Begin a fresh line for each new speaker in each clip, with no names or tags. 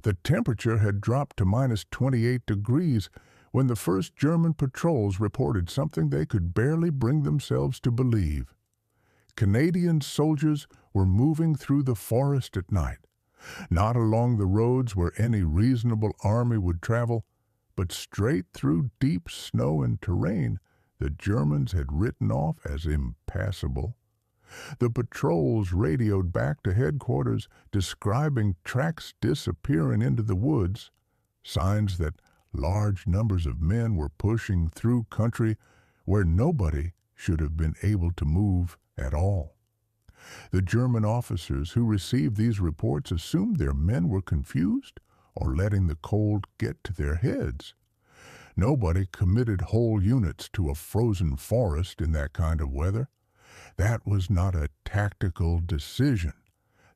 The temperature had dropped to minus 28 degrees when the first German patrols reported something they could barely bring themselves to believe. Canadian soldiers were moving through the forest at night, not along the roads where any reasonable army would travel, but straight through deep snow and terrain the Germans had written off as impassable. The patrols radioed back to headquarters describing tracks disappearing into the woods, signs that large numbers of men were pushing through country where nobody should have been able to move at all. The German officers who received these reports assumed their men were confused or letting the cold get to their heads. Nobody committed whole units to a frozen forest in that kind of weather. That was not a tactical decision.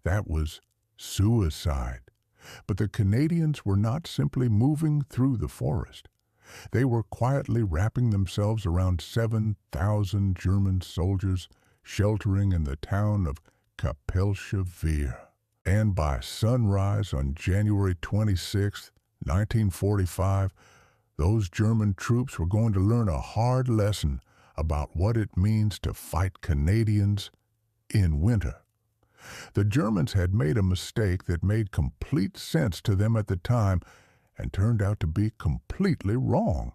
That was suicide. But the Canadians were not simply moving through the forest. They were quietly wrapping themselves around 7,000 German soldiers sheltering in the town of Kapellsche Veer. And by sunrise on January 26, 1945, those German troops were going to learn a hard lesson about what it means to fight Canadians in winter. The Germans had made a mistake that made complete sense to them at the time and turned out to be completely wrong.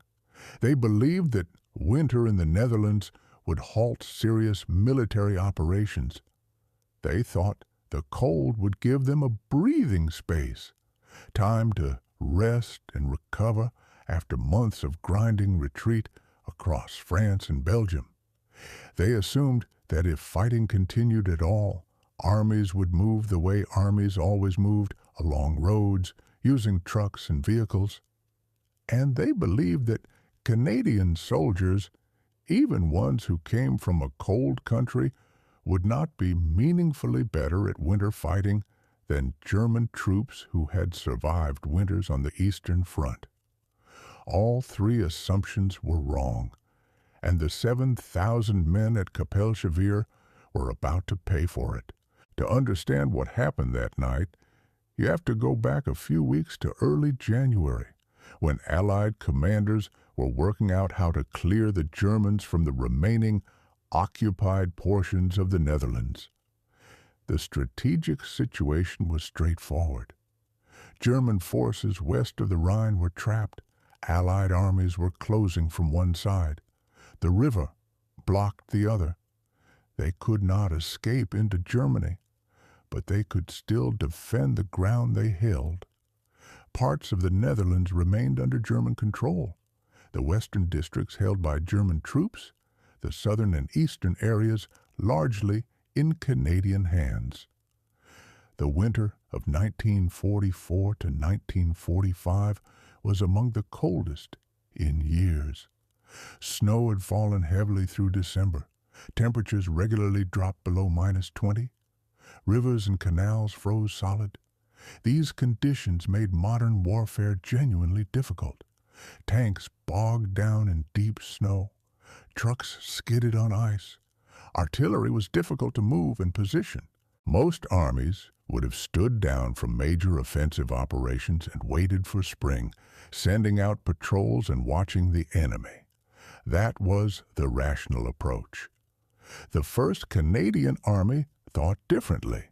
They believed that winter in the Netherlands would halt serious military operations. They thought the cold would give them a breathing space, time to rest and recover after months of grinding retreat across France and Belgium. They assumed that if fighting continued at all, armies would move the way armies always moved, along roads, using trucks and vehicles. And they believed that Canadian soldiers, even ones who came from a cold country, would not be meaningfully better at winter fighting than German troops who had survived winters on the Eastern Front. All three assumptions were wrong, and the 7,000 men at Kapellsche Veer were about to pay for it. To understand what happened that night, you have to go back a few weeks to early January, when Allied commanders were working out how to clear the Germans from the remaining occupied portions of the Netherlands. The strategic situation was straightforward. German forces west of the Rhine were trapped. Allied armies were closing from one side. The river blocked the other. They could not escape into Germany, but they could still defend the ground they held. Parts of the Netherlands remained under German control. The western districts held by German troops, the southern and eastern areas largely in Canadian hands. The winter of 1944 to 1945 was among the coldest in years. Snow had fallen heavily through December. Temperatures regularly dropped below minus 20. Rivers and canals froze solid. These conditions made modern warfare genuinely difficult. Tanks bogged down in deep snow. Trucks skidded on ice. Artillery was difficult to move and position. Most armies would have stood down from major offensive operations and waited for spring, sending out patrols and watching the enemy. That was the rational approach. The 1st Canadian Army thought differently.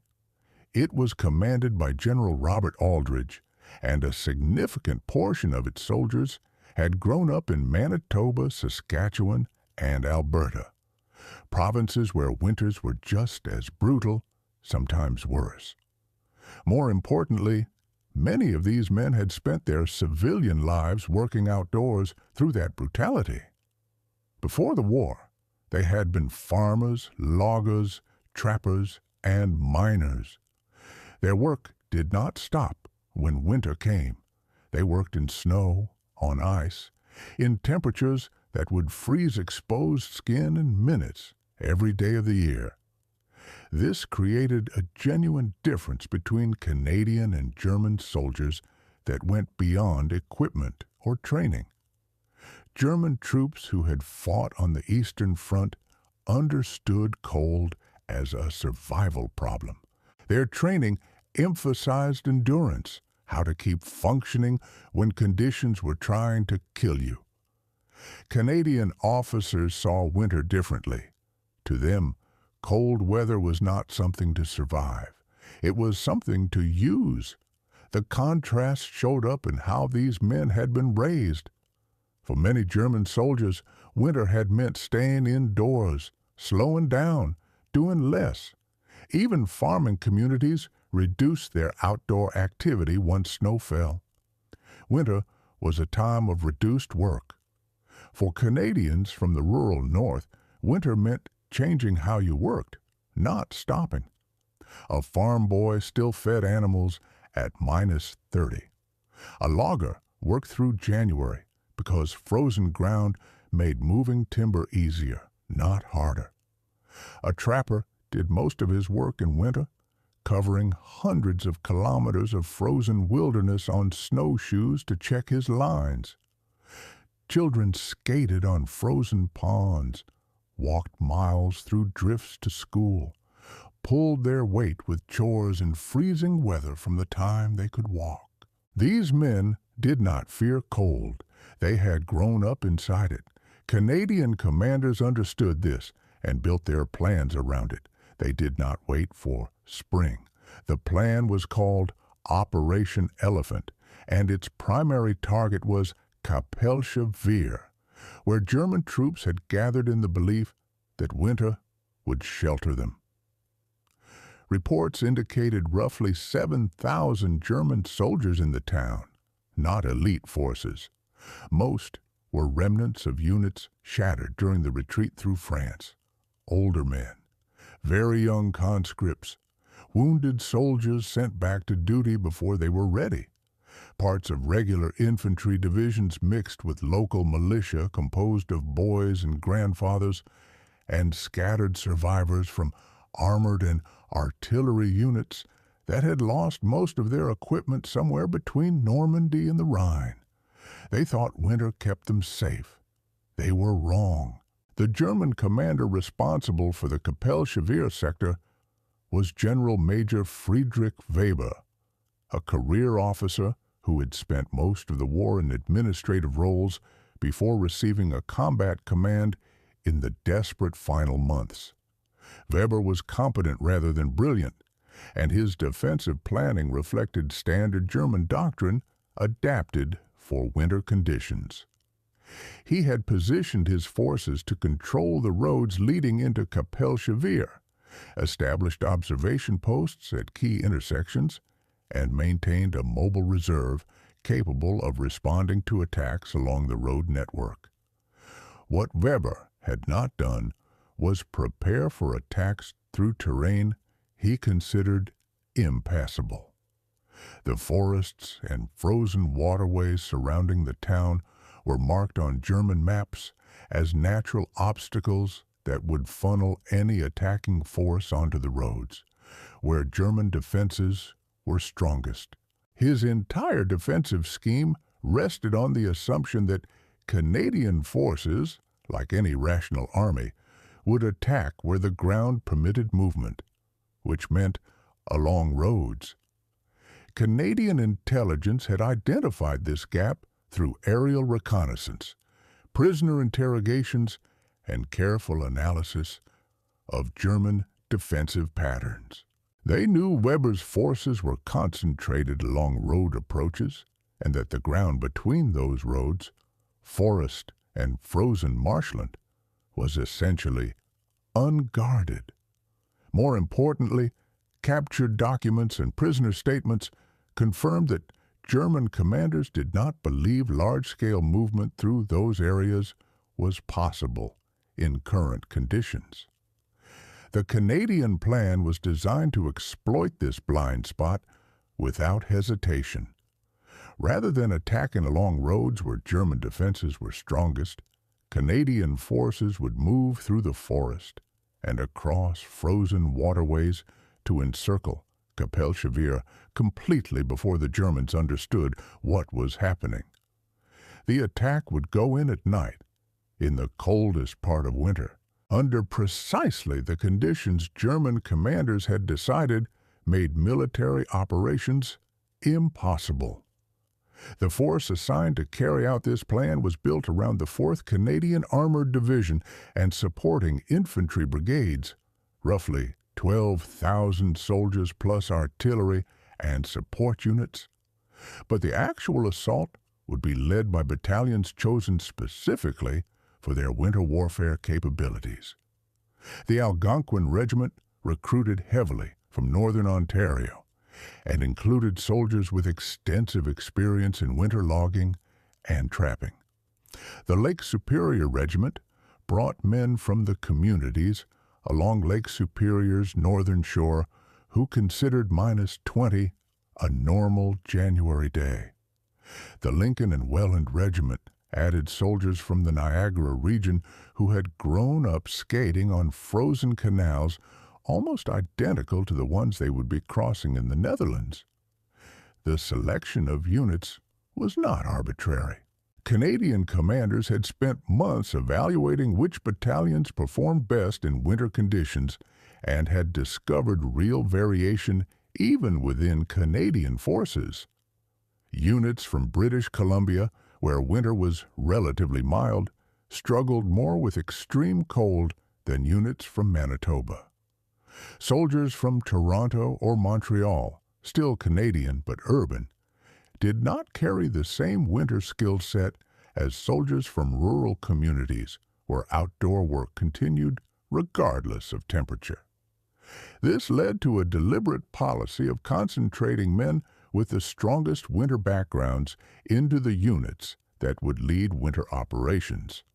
It was commanded by General Robert Aldridge, and a significant portion of its soldiers had grown up in Manitoba, Saskatchewan, and Alberta, provinces where winters were just as brutal, sometimes worse. More importantly, many of these men had spent their civilian lives working outdoors through that brutality. Before the war, they had been farmers, loggers, trappers, and miners. Their work did not stop when winter came. They worked in snow, on ice, in temperatures that would freeze exposed skin in minutes every day of the year. This created a genuine difference between Canadian and German soldiers that went beyond equipment or training. German troops who had fought on the Eastern Front understood cold as a survival problem. Their training emphasized endurance, how to keep functioning when conditions were trying to kill you. Canadian officers saw winter differently. To them, cold weather was not something to survive. It was something to use. The contrast showed up in how these men had been raised. For many German soldiers, winter had meant staying indoors, slowing down, doing less. Even farming communities reduced their outdoor activity once snow fell. Winter was a time of reduced work. For Canadians from the rural north, winter meant changing how you worked, not stopping. A farm boy still fed animals at -30. A logger worked through January because frozen ground made moving timber easier, not harder. A trapper did most of his work in winter, covering hundreds of kilometers of frozen wilderness on snowshoes to check his lines. Children skated on frozen ponds, walked miles through drifts to school, pulled their weight with chores in freezing weather from the time they could walk. These men did not fear cold. They had grown up inside it. Canadian commanders understood this and built their plans around it. They did not wait for spring. The plan was called Operation Elephant, and its primary target was Kapellsche Veer, where German troops had gathered in the belief that winter would shelter them. Reports indicated roughly 7,000 German soldiers in the town, not elite forces. Most were remnants of units shattered during the retreat through France. Older men, very young conscripts, wounded soldiers sent back to duty before they were ready. Parts of regular infantry divisions mixed with local militia composed of boys and grandfathers, and scattered survivors from armored and artillery units that had lost most of their equipment somewhere between Normandy and the Rhine. They thought winter kept them safe. They were wrong. The German commander responsible for the Kapellsche Veer sector was General Major Friedrich Weber, a career officer who had spent most of the war in administrative roles before receiving a combat command in the desperate final months. Weber was competent rather than brilliant, and his defensive planning reflected standard German doctrine adapted for winter conditions. He had positioned his forces to control the roads leading into Kapellsche Veer, established observation posts at key intersections, and maintained a mobile reserve capable of responding to attacks along the road network. What Weber had not done was prepare for attacks through terrain he considered impassable. The forests and frozen waterways surrounding the town were marked on German maps as natural obstacles that would funnel any attacking force onto the roads, where German defenses were strongest. His entire defensive scheme rested on the assumption that Canadian forces, like any rational army, would attack where the ground permitted movement, which meant along roads. Canadian intelligence had identified this gap through aerial reconnaissance, prisoner interrogations, and careful analysis of German defensive patterns. They knew Weber's forces were concentrated along road approaches, and that the ground between those roads, forest and frozen marshland, was essentially unguarded. More importantly, captured documents and prisoner statements confirmed that German commanders did not believe large-scale movement through those areas was possible in current conditions. The Canadian plan was designed to exploit this blind spot without hesitation. Rather than attacking along roads where German defenses were strongest, Canadian forces would move through the forest and across frozen waterways to encircle Kapellsche Veer completely before the Germans understood what was happening. The attack would go in at night, in the coldest part of winter, under precisely the conditions German commanders had decided made military operations impossible. The force assigned to carry out this plan was built around the 4th Canadian Armored Division and supporting infantry brigades, roughly 12,000 soldiers plus artillery and support units. But the actual assault would be led by battalions chosen specifically for their winter warfare capabilities. The Algonquin Regiment recruited heavily from northern Ontario and included soldiers with extensive experience in winter logging and trapping. The Lake Superior Regiment brought men from the communities along Lake Superior's northern shore who considered -20 a normal January day. The Lincoln and Welland Regiment added soldiers from the Niagara region who had grown up skating on frozen canals almost identical to the ones they would be crossing in the Netherlands. The selection of units was not arbitrary. Canadian commanders had spent months evaluating which battalions performed best in winter conditions and had discovered real variation even within Canadian forces. Units from British Columbia, where winter was relatively mild, struggled more with extreme cold than units from Manitoba. Soldiers from Toronto or Montreal, still Canadian but urban, did not carry the same winter skill set as soldiers from rural communities where outdoor work continued regardless of temperature. This led to a deliberate policy of concentrating men with the strongest winter backgrounds into the units that would lead winter operations.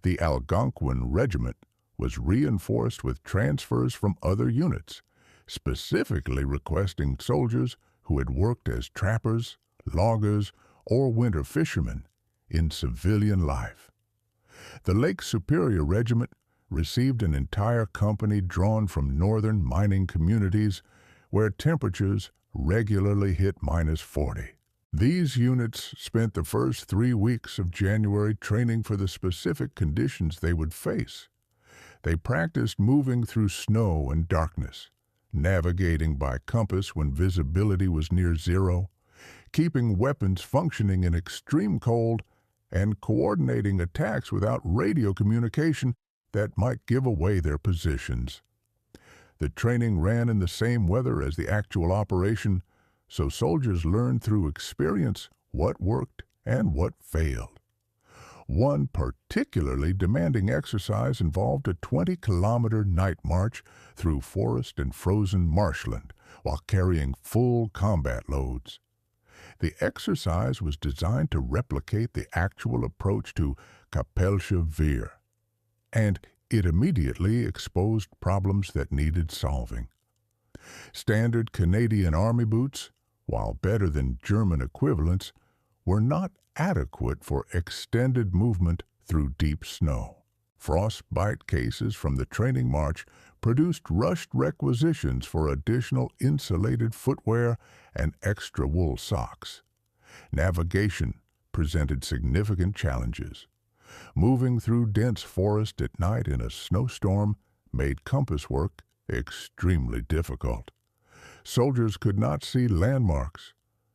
The Algonquin Regiment was reinforced with transfers from other units, specifically requesting soldiers who had worked as trappers, loggers, or winter fishermen in civilian life. The Lake Superior Regiment received an entire company drawn from northern mining communities where temperatures regularly hit -40. These units spent the first 3 weeks of January training for the specific conditions they would face. They practiced moving through snow and darkness, navigating by compass when visibility was near zero, keeping weapons functioning in extreme cold, and coordinating attacks without radio communication that might give away their positions. The training ran in the same weather as the actual operation, so soldiers learned through experience what worked and what failed. One particularly demanding exercise involved a 20-kilometer night march through forest and frozen marshland while carrying full combat loads. The exercise was designed to replicate the actual approach to Kapellsche Veer, and it immediately exposed problems that needed solving. Standard Canadian Army boots, while better than German equivalents, were not adequate for extended movement through deep snow. Frostbite cases from the training march produced rushed requisitions for additional insulated footwear and extra wool socks. Navigation presented significant challenges. Moving through dense forest at night in a snowstorm made compass work extremely difficult. Soldiers could not see landmarks,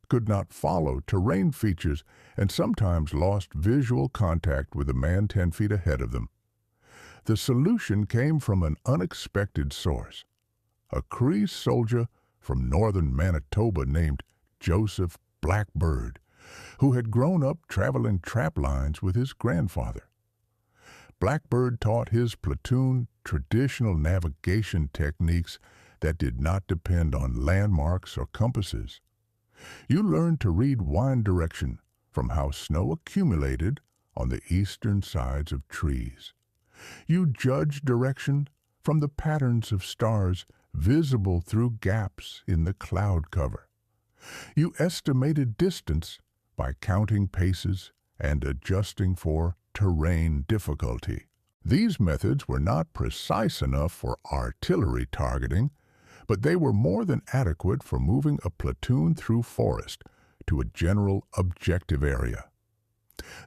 could not follow terrain features, and sometimes lost visual contact with a man 10 feet ahead of them. The solution came from an unexpected source. A Cree soldier from northern Manitoba named Joseph Blackbird, who had grown up traveling trap lines with his grandfather. Blackbird taught his platoon traditional navigation techniques that did not depend on landmarks or compasses. You learned to read wind direction from how snow accumulated on the eastern sides of trees. You judged direction from the patterns of stars visible through gaps in the cloud cover. You estimated distance by counting paces and adjusting for terrain difficulty. These methods were not precise enough for artillery targeting, but they were more than adequate for moving a platoon through forest to a general objective area.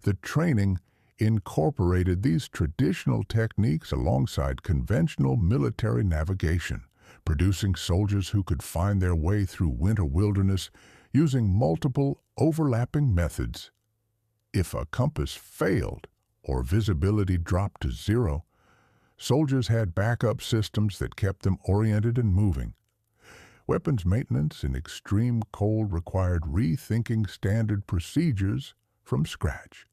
The training incorporated these traditional techniques alongside conventional military navigation, producing soldiers who could find their way through winter wilderness using multiple overlapping methods. If a compass failed or visibility dropped to zero, soldiers had backup systems that kept them oriented and moving. Weapons maintenance in extreme cold required rethinking standard procedures from scratch.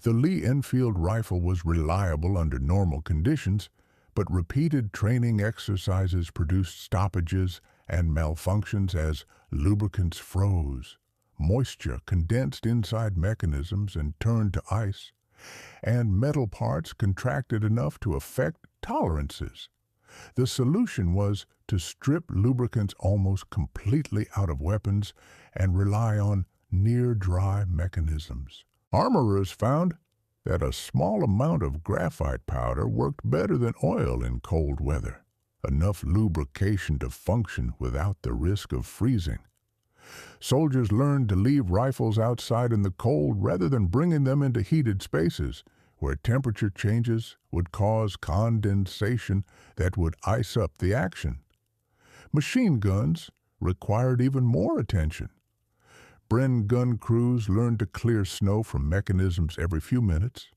The Lee-Enfield rifle was reliable under normal conditions, but repeated training exercises produced stoppages and malfunctions as lubricants froze, moisture condensed inside mechanisms and turned to ice, and metal parts contracted enough to affect tolerances. The solution was to strip lubricants almost completely out of weapons and rely on near-dry mechanisms. Armorers found that a small amount of graphite powder worked better than oil in cold weather, enough lubrication to function without the risk of freezing. Soldiers learned to leave rifles outside in the cold rather than bringing them into heated spaces, where temperature changes would cause condensation that would ice up the action. Machine guns required even more attention. Bren gun crews learned to clear snow from mechanisms every few minutes,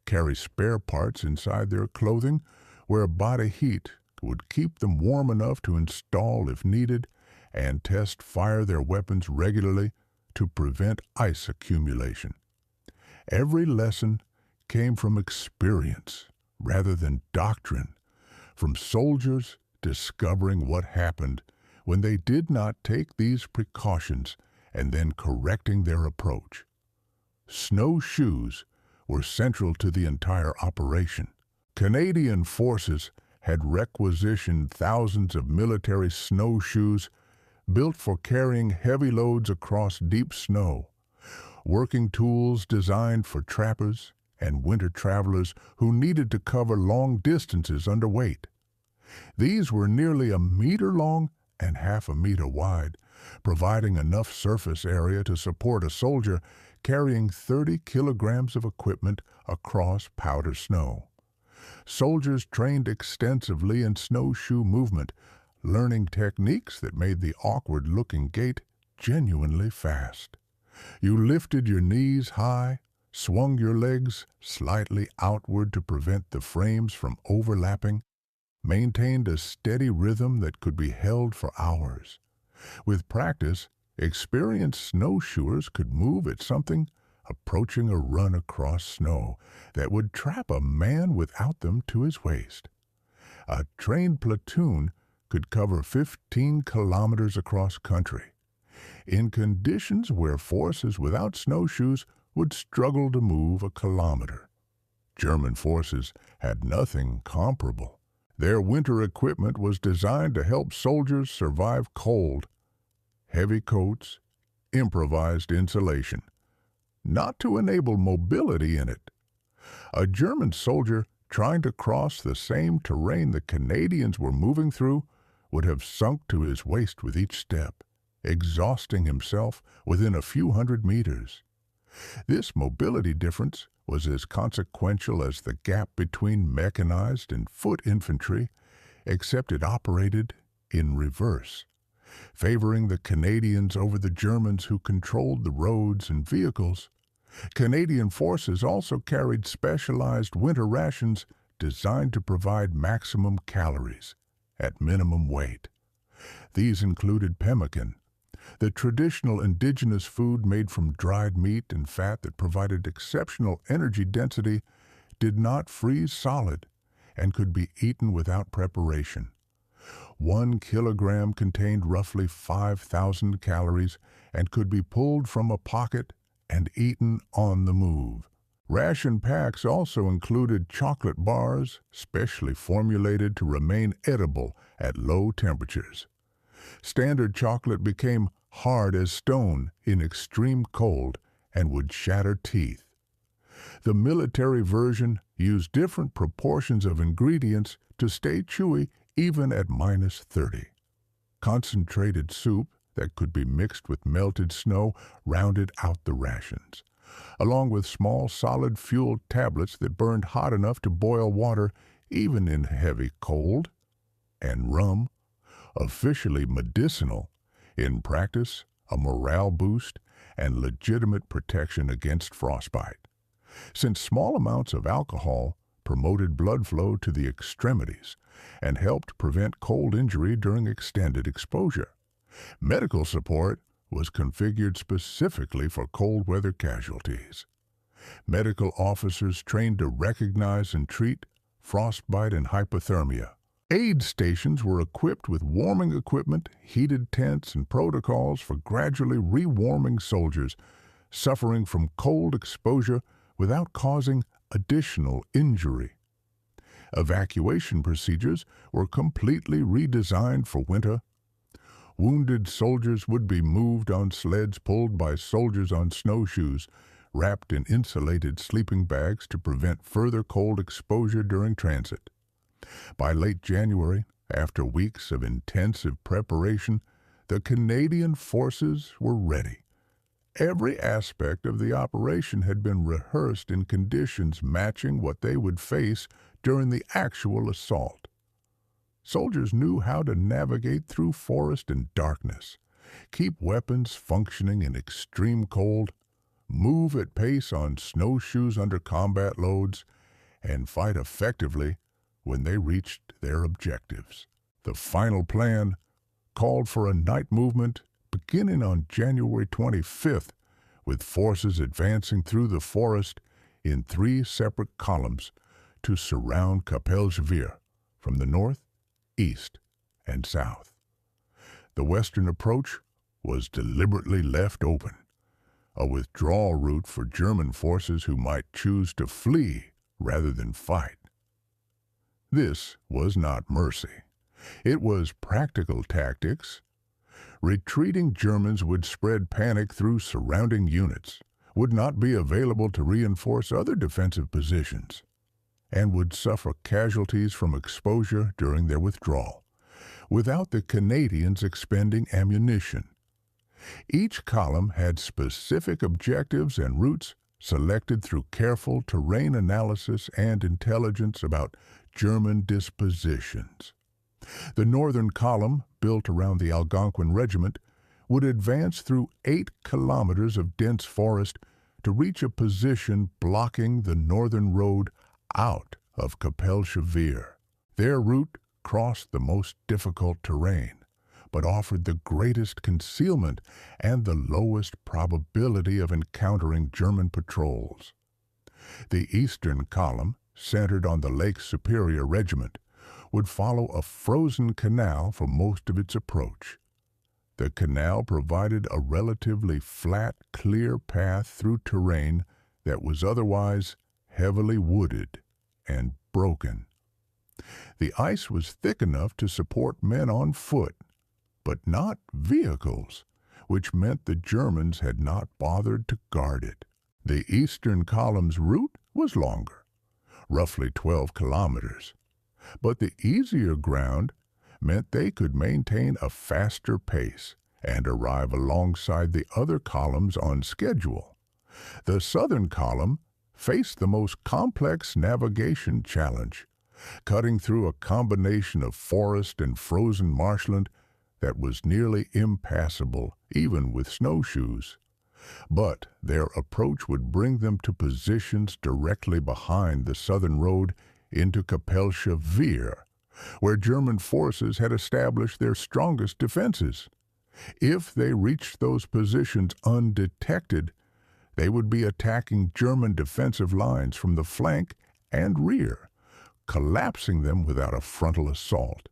carry spare parts inside their clothing where body heat would keep them warm enough to install if needed, and fire their weapons regularly to prevent ice accumulation. Every lesson came from experience rather than doctrine, from soldiers discovering what happened when they did not take these precautions and then correcting their approach. Snowshoes were central to the entire operation. Canadian forces had requisitioned thousands of military snowshoes built for carrying heavy loads across deep snow, working tools designed for trappers and winter travelers who needed to cover long distances under weight. These were nearly a meter long and half a meter wide, providing enough surface area to support a soldier carrying 30 kilograms of equipment across powder snow. Soldiers trained extensively in snowshoe movement, learning techniques that made the awkward-looking gait genuinely fast. You lifted your knees high, swung your legs slightly outward to prevent the frames from overlapping, maintained a steady rhythm that could be held for hours. With practice, experienced snowshoers could move at something approaching a run across snow that would trap a man without them to his waist. A trained platoon could cover 15 kilometers across country, in conditions where forces without snowshoes would struggle to move a kilometer. German forces had nothing comparable. Their winter equipment was designed to help soldiers survive cold. Heavy coats, improvised insulation, not to enable mobility in it. A German soldier trying to cross the same terrain the Canadians were moving through would have sunk to his waist with each step, exhausting himself within a few hundred meters. This mobility difference was as consequential as the gap between mechanized and foot infantry, except it operated in reverse, favoring the Canadians over the Germans who controlled the roads and vehicles. Canadian forces also carried specialized winter rations designed to provide maximum calories at minimum weight. These included pemmican, the traditional indigenous food made from dried meat and fat that provided exceptional energy density, did not freeze solid, and could be eaten without preparation. 1 kilogram contained roughly 5,000 calories and could be pulled from a pocket and eaten on the move. Ration packs also included chocolate bars, specially formulated to remain edible at low temperatures. Standard chocolate became hard as stone in extreme cold and would shatter teeth. The military version used different proportions of ingredients to stay chewy even at -30. Concentrated soup that could be mixed with melted snow rounded out the rations, along with small solid fuel tablets that burned hot enough to boil water even in heavy cold, and rum, Officially medicinal, in practice a morale boost and legitimate protection against frostbite, since small amounts of alcohol promoted blood flow to the extremities and helped prevent cold injury during extended exposure. Medical support was configured specifically for cold weather casualties. Medical officers trained to recognize and treat frostbite and hypothermia. Aid stations were equipped with warming equipment, heated tents, and protocols for gradually rewarming soldiers suffering from cold exposure without causing additional injury. Evacuation procedures were completely redesigned for winter. Wounded soldiers would be moved on sleds pulled by soldiers on snowshoes, wrapped in insulated sleeping bags to prevent further cold exposure during transit. By late January, after weeks of intensive preparation, the Canadian forces were ready. Every aspect of the operation had been rehearsed in conditions matching what they would face during the actual assault. Soldiers knew how to navigate through forest and darkness, keep weapons functioning in extreme cold, move at pace on snowshoes under combat loads, and fight effectively when they reached their objectives. The final plan called for a night movement beginning on January 25th, with forces advancing through the forest in 3 separate columns to surround Kapellsche Veer from the north, east, and south. The western approach was deliberately left open, a withdrawal route for German forces who might choose to flee rather than fight. This was not mercy. It was practical tactics. Retreating Germans would spread panic through surrounding units, would not be available to reinforce other defensive positions, and would suffer casualties from exposure during their withdrawal, without the Canadians expending ammunition. Each column had specific objectives and routes selected through careful terrain analysis and intelligence about German dispositions. The northern column, built around the Algonquin Regiment, would advance through 8 kilometers of dense forest to reach a position blocking the northern road out of Kapellsche Veer. Their route crossed the most difficult terrain, but offered the greatest concealment and the lowest probability of encountering German patrols. The eastern column, centered on the Lake Superior Regiment, would follow a frozen canal for most of its approach. The canal provided a relatively flat, clear path through terrain that was otherwise heavily wooded and broken. The ice was thick enough to support men on foot, but not vehicles, which meant the Germans had not bothered to guard it. The eastern column's route was longer, roughly 12 kilometers, but the easier ground meant they could maintain a faster pace and arrive alongside the other columns on schedule. The southern column faced the most complex navigation challenge, cutting through a combination of forest and frozen marshland that was nearly impassable even with snowshoes. But their approach would bring them to positions directly behind the southern road into Kapellsche Veer, where German forces had established their strongest defenses. If they reached those positions undetected, they would be attacking German defensive lines from the flank and rear, collapsing them without a frontal assault.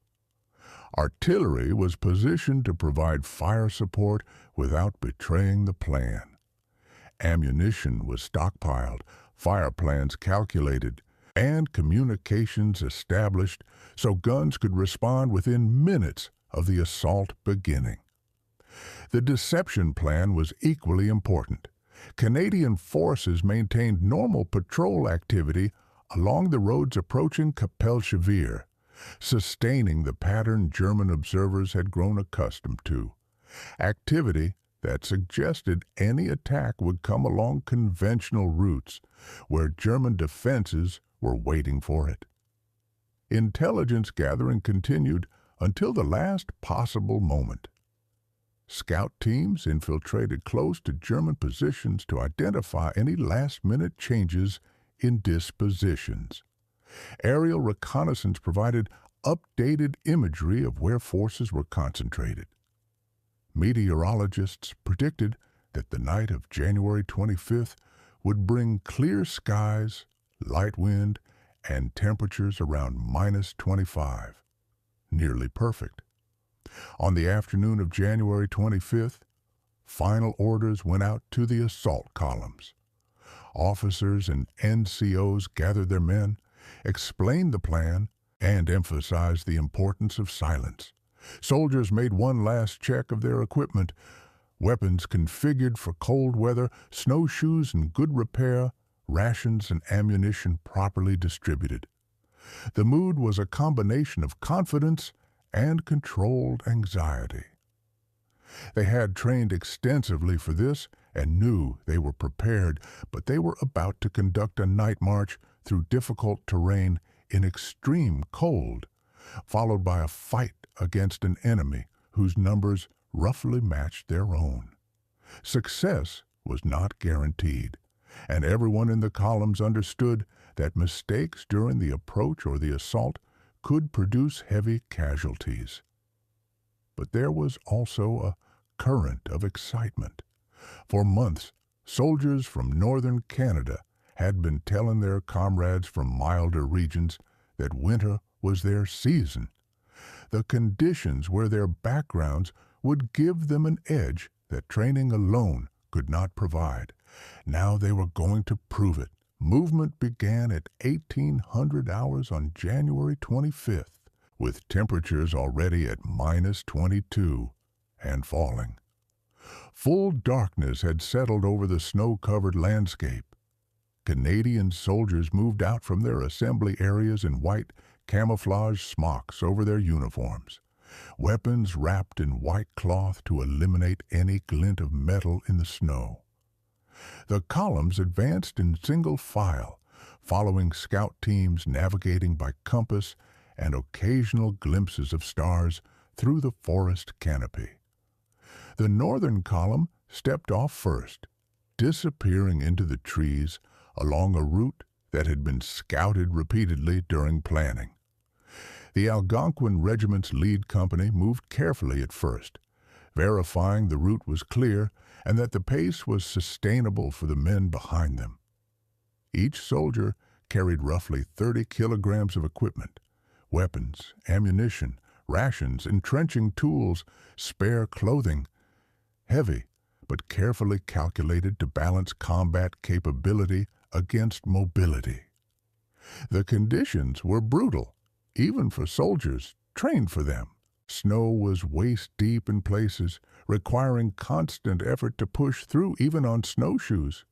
Artillery was positioned to provide fire support without betraying the plan. Ammunition was stockpiled, fire plans calculated, and communications established so guns could respond within minutes of the assault beginning. The deception plan was equally important. Canadian forces maintained normal patrol activity along the roads approaching Kapellsche Veer, sustaining the pattern German observers had grown accustomed to, activity that suggested any attack would come along conventional routes where German defenses were waiting for it. Intelligence gathering continued until the last possible moment. Scout teams infiltrated close to German positions to identify any last-minute changes in dispositions. Aerial reconnaissance provided updated imagery of where forces were concentrated. Meteorologists predicted that the night of January 25th would bring clear skies, light wind, and temperatures around -25. Nearly perfect. On the afternoon of January 25th, final orders went out to the assault columns. Officers and NCOs gathered their men, explained the plan, and emphasized the importance of silence. Soldiers made one last check of their equipment, weapons configured for cold weather, snowshoes in good repair, rations and ammunition properly distributed. The mood was a combination of confidence and controlled anxiety. They had trained extensively for this and knew they were prepared, but they were about to conduct a night march through difficult terrain in extreme cold, followed by a fight against an enemy whose numbers roughly matched their own. Success was not guaranteed, and everyone in the columns understood that mistakes during the approach or the assault could produce heavy casualties. But there was also a current of excitement. For months, soldiers from northern Canada had been telling their comrades from milder regions that winter was their season. The conditions were their backgrounds would give them an edge that training alone could not provide. Now they were going to prove it. Movement began at 1800 hours on January 25th, with temperatures already at -22 and falling. Full darkness had settled over the snow-covered landscape. Canadian soldiers moved out from their assembly areas in white camouflage smocks over their uniforms, weapons wrapped in white cloth to eliminate any glint of metal in the snow. The columns advanced in single file, following scout teams navigating by compass and occasional glimpses of stars through the forest canopy. The northern column stepped off first, disappearing into the trees along a route that had been scouted repeatedly during planning. The Algonquin Regiment's lead company moved carefully at first, verifying the route was clear and that the pace was sustainable for the men behind them. Each soldier carried roughly 30 kilograms of equipment, weapons, ammunition, rations, entrenching tools, spare clothing, heavy but carefully calculated to balance combat capability against mobility. The conditions were brutal, even for soldiers trained for them. Snow was waist-deep in places, requiring constant effort to push through even on snowshoes.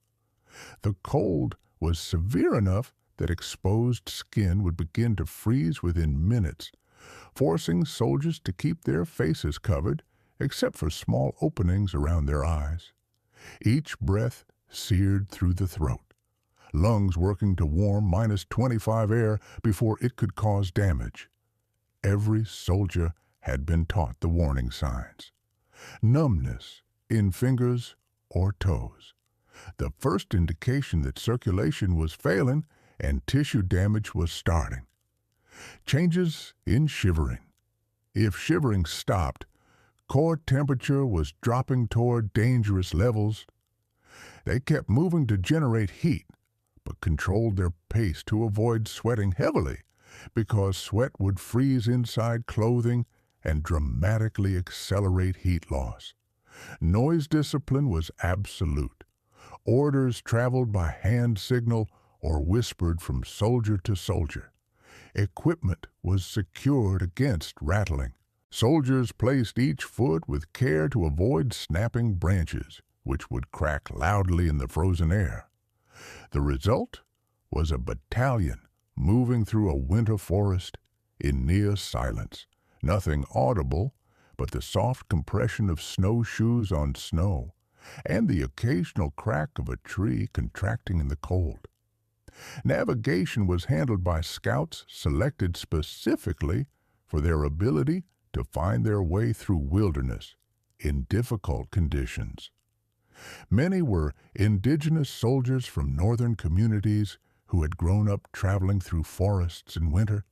The cold was severe enough that exposed skin would begin to freeze within minutes, forcing soldiers to keep their faces covered, except for small openings around their eyes. Each breath seared through the throat, lungs working to warm -25 air before it could cause damage. Every soldier had been taught the warning signs. Numbness in fingers or toes, the first indication that circulation was failing and tissue damage was starting. Changes in shivering. If shivering stopped, core temperature was dropping toward dangerous levels. They kept moving to generate heat, but controlled their pace to avoid sweating heavily, because sweat would freeze inside clothing and dramatically accelerate heat loss. Noise discipline was absolute. Orders traveled by hand signal or whispered from soldier to soldier. Equipment was secured against rattling. Soldiers placed each foot with care to avoid snapping branches, which would crack loudly in the frozen air. The result was a battalion moving through a winter forest in near silence. Nothing audible but the soft compression of snowshoes on snow and the occasional crack of a tree contracting in the cold. Navigation was handled by scouts selected specifically for their ability to find their way through wilderness in difficult conditions. Many were indigenous soldiers from northern communities who had grown up traveling through forests in winter.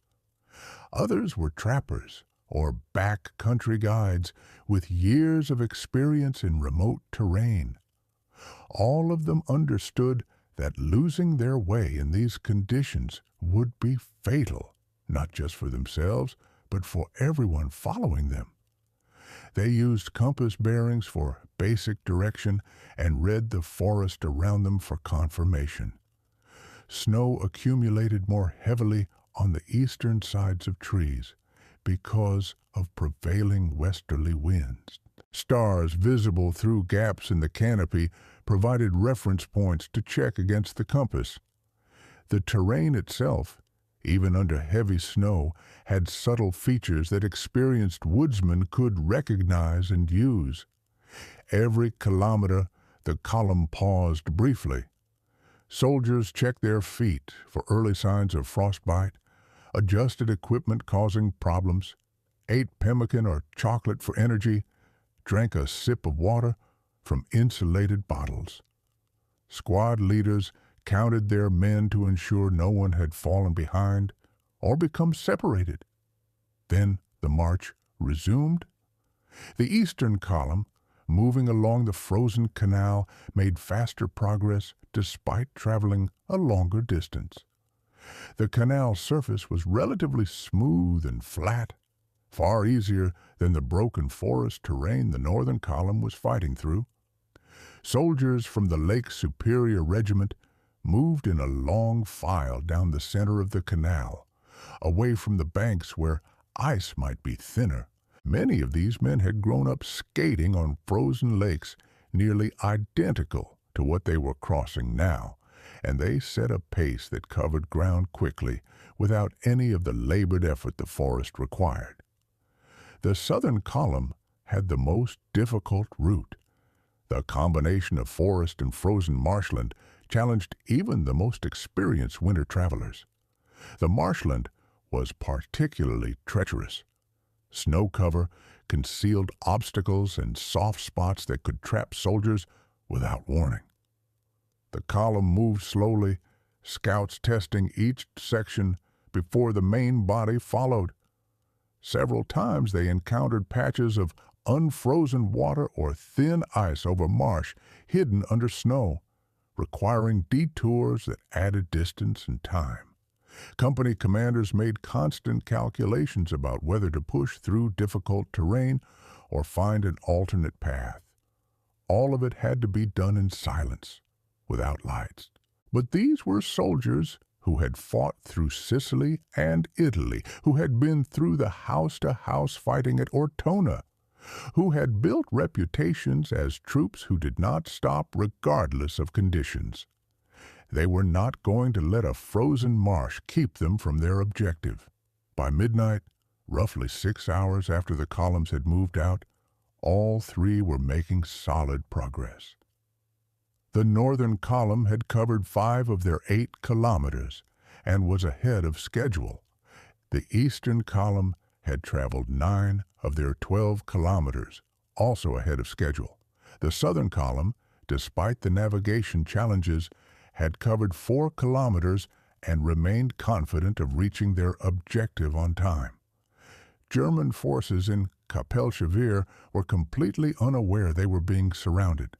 Others were trappers or back-country guides with years of experience in remote terrain. All of them understood that losing their way in these conditions would be fatal, not just for themselves, but for everyone following them. They used compass bearings for basic direction and read the forest around them for confirmation. Snow accumulated more heavily on the eastern sides of trees because of prevailing westerly winds. Stars visible through gaps in the canopy provided reference points to check against the compass. The terrain itself, even under heavy snow, had subtle features that experienced woodsmen could recognize and use. Every kilometer, the column paused briefly. Soldiers checked their feet for early signs of frostbite, adjusted equipment causing problems, ate pemmican or chocolate for energy, drank a sip of water from insulated bottles. Squad leaders counted their men to ensure no one had fallen behind or become separated. Then the march resumed. The eastern column, moving along the frozen canal, made faster progress despite traveling a longer distance. The canal surface was relatively smooth and flat, far easier than the broken forest terrain the northern column was fighting through. Soldiers from the Lake Superior Regiment moved in a long file down the center of the canal, away from the banks where ice might be thinner. Many of these men had grown up skating on frozen lakes nearly identical to what they were crossing now, and they set a pace that covered ground quickly without any of the labored effort the forest required. The southern column had the most difficult route. The combination of forest and frozen marshland challenged even the most experienced winter travelers. The marshland was particularly treacherous. Snow cover concealed obstacles and soft spots that could trap soldiers without warning. The column moved slowly, scouts testing each section before the main body followed. Several times they encountered patches of unfrozen water or thin ice over marsh hidden under snow, requiring detours that added distance and time. Company commanders made constant calculations about whether to push through difficult terrain or find an alternate path. All of it had to be done in silence, without lights. But these were soldiers who had fought through Sicily and Italy, who had been through the house-to-house fighting at Ortona, who had built reputations as troops who did not stop regardless of conditions. They were not going to let a frozen marsh keep them from their objective. By midnight, roughly 6 hours after the columns had moved out, all three were making solid progress. The northern column had covered 5 of their 8 kilometers and was ahead of schedule. The eastern column had traveled 9 of their 12 kilometers, also ahead of schedule. The southern column, despite the navigation challenges, had covered 4 kilometers and remained confident of reaching their objective on time. German forces in Kapellsche Veer were completely unaware they were being surrounded.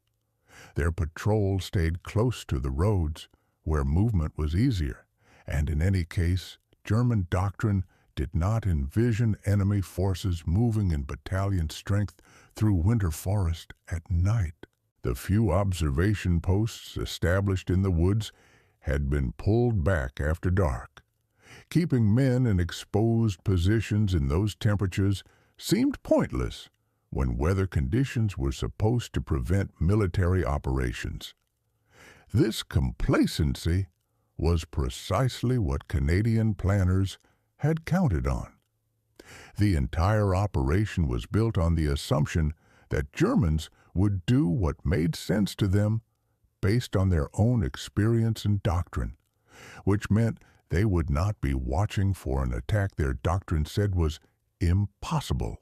Their patrol stayed close to the roads, where movement was easier, and in any case, German doctrine did not envision enemy forces moving in battalion strength through winter forest at night. The few observation posts established in the woods had been pulled back after dark. Keeping men in exposed positions in those temperatures seemed pointless when weather conditions were supposed to prevent military operations. This complacency was precisely what Canadian planners had counted on. The entire operation was built on the assumption that Germans would do what made sense to them based on their own experience and doctrine, which meant they would not be watching for an attack their doctrine said was impossible.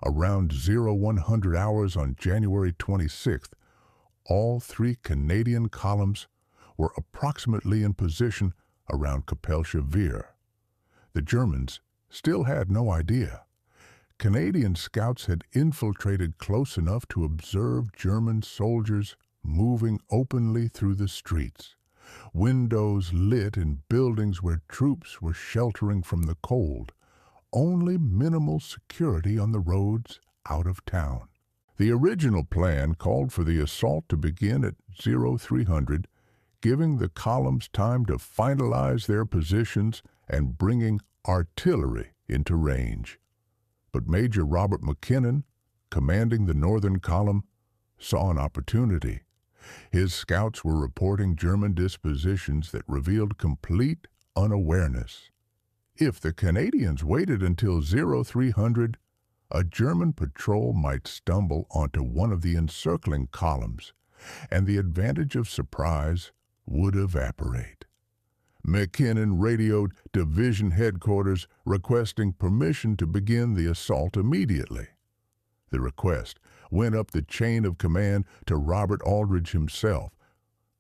Around 0100 hours on January 26th, all three Canadian columns were approximately in position around Kapellsche Veer. The Germans still had no idea. Canadian scouts had infiltrated close enough to observe German soldiers moving openly through the streets, windows lit in buildings where troops were sheltering from the cold, only minimal security on the roads out of town. The original plan called for the assault to begin at 0300, giving the columns time to finalize their positions and bringing artillery into range. But Major Robert McKinnon, commanding the northern column, saw an opportunity. His scouts were reporting German dispositions that revealed complete unawareness. If the Canadians waited until 0300, a German patrol might stumble onto one of the encircling columns, and the advantage of surprise would evaporate. McKinnon radioed division headquarters requesting permission to begin the assault immediately. The request went up the chain of command to Robert Aldridge himself,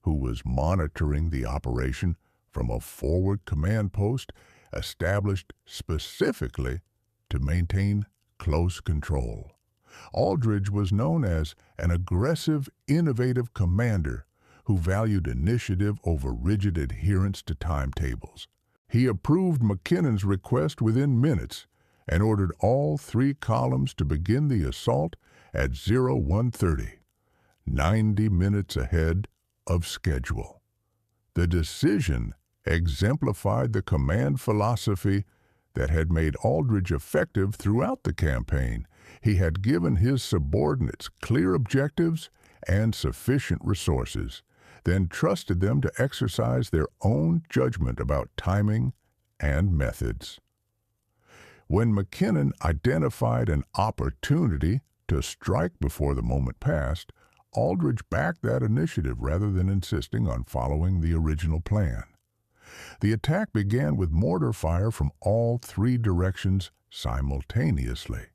who was monitoring the operation from a forward command post established specifically to maintain close control. Aldridge was known as an aggressive, innovative commander who valued initiative over rigid adherence to timetables. He approved McKinnon's request within minutes and ordered all three columns to begin the assault at 0130, 90 minutes ahead of schedule. The decision exemplified the command philosophy that had made Aldridge effective throughout the campaign. He had given his subordinates clear objectives and sufficient resources, then trusted them to exercise their own judgment about timing and methods. When McKinnon identified an opportunity to strike before the moment passed, Aldridge backed that initiative rather than insisting on following the original plan. The attack began with mortar fire from all three directions simultaneously.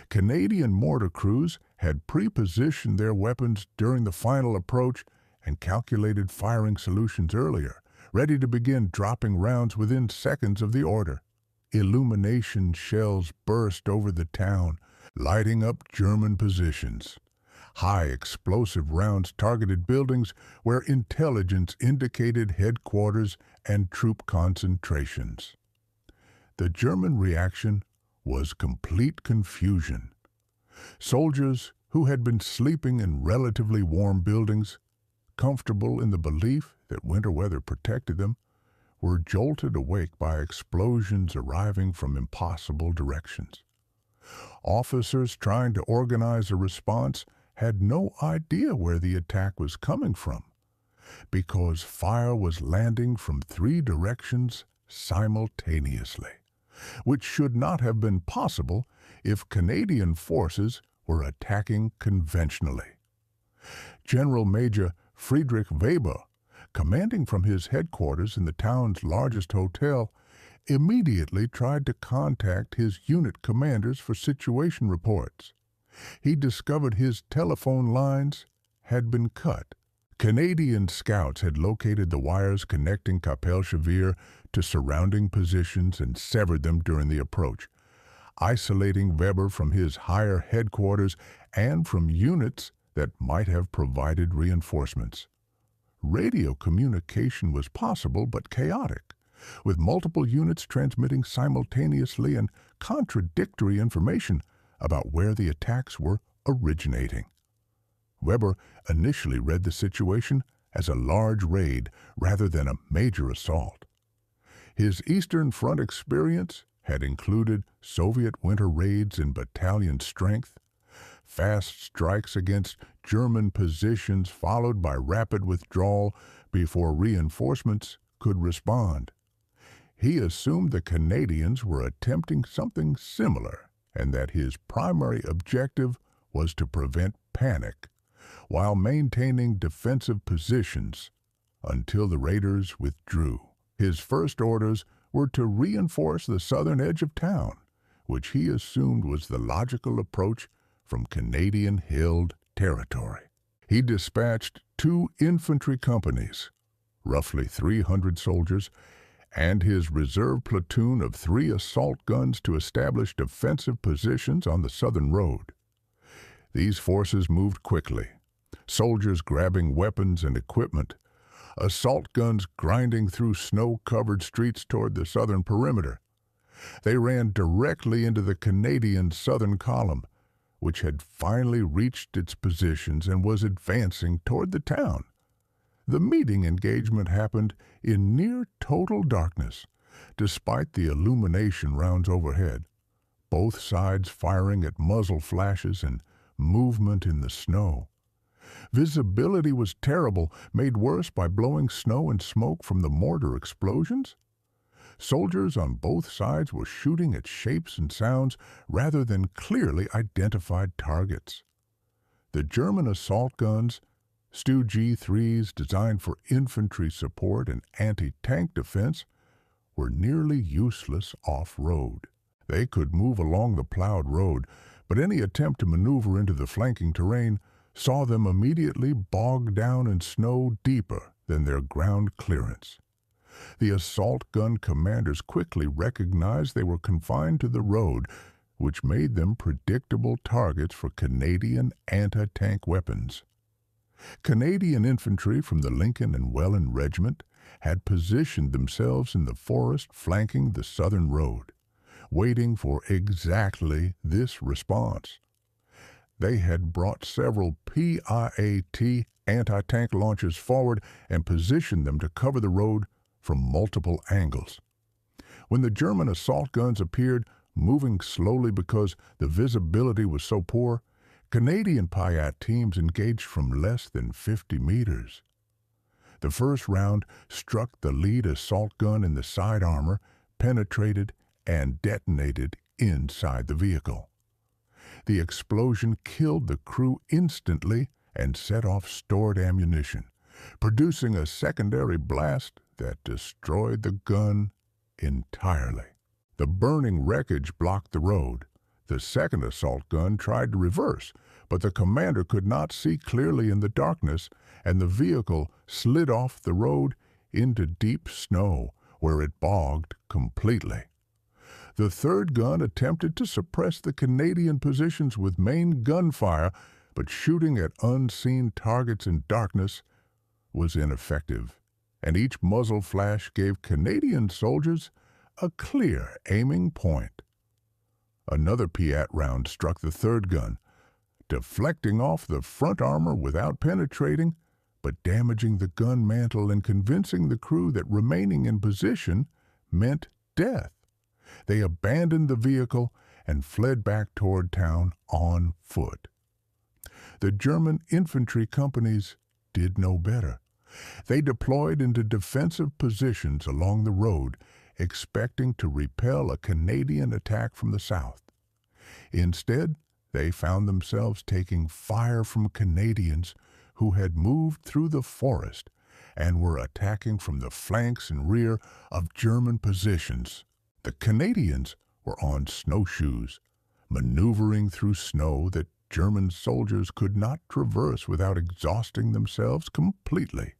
Canadian mortar crews had pre-positioned their weapons during the final approach and calculated firing solutions earlier, ready to begin dropping rounds within seconds of the order. Illumination shells burst over the town, lighting up German positions. High explosive rounds targeted buildings where intelligence indicated headquarters and troop concentrations. The German reaction was complete confusion. Soldiers who had been sleeping in relatively warm buildings, comfortable in the belief that winter weather protected them, were jolted awake by explosions arriving from impossible directions. Officers trying to organize a response had no idea where the attack was coming from, because fire was landing from three directions simultaneously, which should not have been possible if Canadian forces were attacking conventionally. General Major Friedrich Weber, commanding from his headquarters in the town's largest hotel, immediately tried to contact his unit commanders for situation reports. He discovered his telephone lines had been cut. Canadian scouts had located the wires connecting Kapellsche Veer to surrounding positions and severed them during the approach, isolating Weber from his higher headquarters and from units that might have provided reinforcements. Radio communication was possible but chaotic, with multiple units transmitting simultaneously and contradictory information about where the attacks were originating. Weber initially read the situation as a large raid rather than a major assault. His Eastern Front experience had included Soviet winter raids in battalion strength, fast strikes against German positions followed by rapid withdrawal before reinforcements could respond. He assumed the Canadians were attempting something similar and that his primary objective was to prevent panic while maintaining defensive positions until the raiders withdrew. His first orders were to reinforce the southern edge of town, which he assumed was the logical approach from Canadian-held territory. He dispatched 2 infantry companies, roughly 300 soldiers, and his reserve platoon of 3 assault guns to establish defensive positions on the southern road. These forces moved quickly, soldiers grabbing weapons and equipment, assault guns grinding through snow-covered streets toward the southern perimeter. They ran directly into the Canadian southern column, which had finally reached its positions and was advancing toward the town. The meeting engagement happened in near total darkness, despite the illumination rounds overhead, both sides firing at muzzle flashes and movement in the snow. Visibility was terrible, made worse by blowing snow and smoke from the mortar explosions. Soldiers on both sides were shooting at shapes and sounds rather than clearly identified targets. The German assault guns, Stu G3s designed for infantry support and anti-tank defense, were nearly useless off-road. They could move along the plowed road, but any attempt to maneuver into the flanking terrain saw them immediately bogged down in snow deeper than their ground clearance. The assault gun commanders quickly recognized they were confined to the road, which made them predictable targets for Canadian anti-tank weapons. Canadian infantry from the Lincoln and Welland Regiment had positioned themselves in the forest flanking the southern road, waiting for exactly this response. They had brought several PIAT anti-tank launchers forward and positioned them to cover the road from multiple angles. When the German assault guns appeared, moving slowly because the visibility was so poor, Canadian PIAT teams engaged from less than 50 meters. The first round struck the lead assault gun in the side armor, penetrated, and detonated inside the vehicle. The explosion killed the crew instantly and set off stored ammunition, producing a secondary blast that destroyed the gun entirely. The burning wreckage blocked the road. The second assault gun tried to reverse, but the commander could not see clearly in the darkness, and the vehicle slid off the road into deep snow, where it bogged completely. The third gun attempted to suppress the Canadian positions with main gunfire, but shooting at unseen targets in darkness was ineffective, and each muzzle flash gave Canadian soldiers a clear aiming point. Another PIAT round struck the third gun, deflecting off the front armor without penetrating, but damaging the gun mantle and convincing the crew that remaining in position meant death. They abandoned the vehicle and fled back toward town on foot. The German infantry companies did no better. They deployed into defensive positions along the road, expecting to repel a Canadian attack from the south. Instead, they found themselves taking fire from Canadians who had moved through the forest and were attacking from the flanks and rear of German positions. The Canadians were on snowshoes, maneuvering through snow that German soldiers could not traverse without exhausting themselves completely.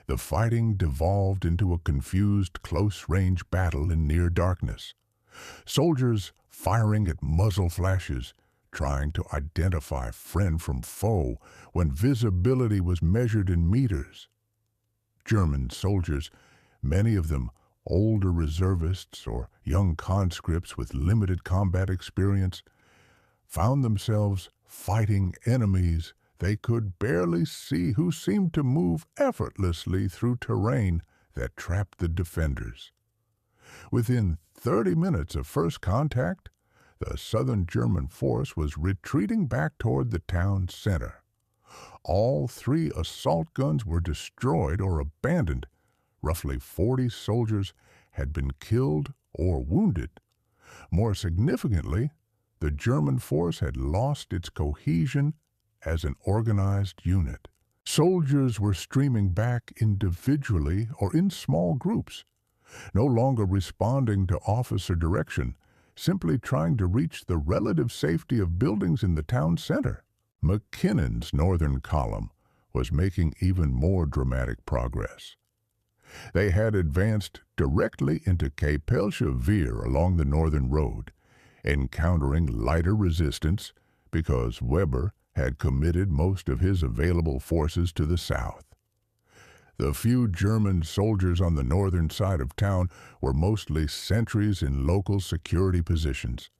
The fighting devolved into a confused close-range battle in near darkness. Soldiers firing at muzzle flashes, trying to identify friend from foe when visibility was measured in meters. German soldiers, many of them older reservists or young conscripts with limited combat experience, found themselves fighting enemies they could barely see who seemed to move effortlessly through terrain that trapped the defenders. Within 30 minutes of first contact, the southern German force was retreating back toward the town center. All 3 assault guns were destroyed or abandoned. Roughly 40 soldiers had been killed or wounded. More significantly, the German force had lost its cohesion as an organized unit. Soldiers were streaming back individually or in small groups, no longer responding to officer direction, simply trying to reach the relative safety of buildings in the town center. McKinnon's northern column was making even more dramatic progress. They had advanced directly into Kapellsche Veer along the northern road, encountering lighter resistance because Weber had committed most of his available forces to the south. The few German soldiers on the northern side of town were mostly sentries in local security positions,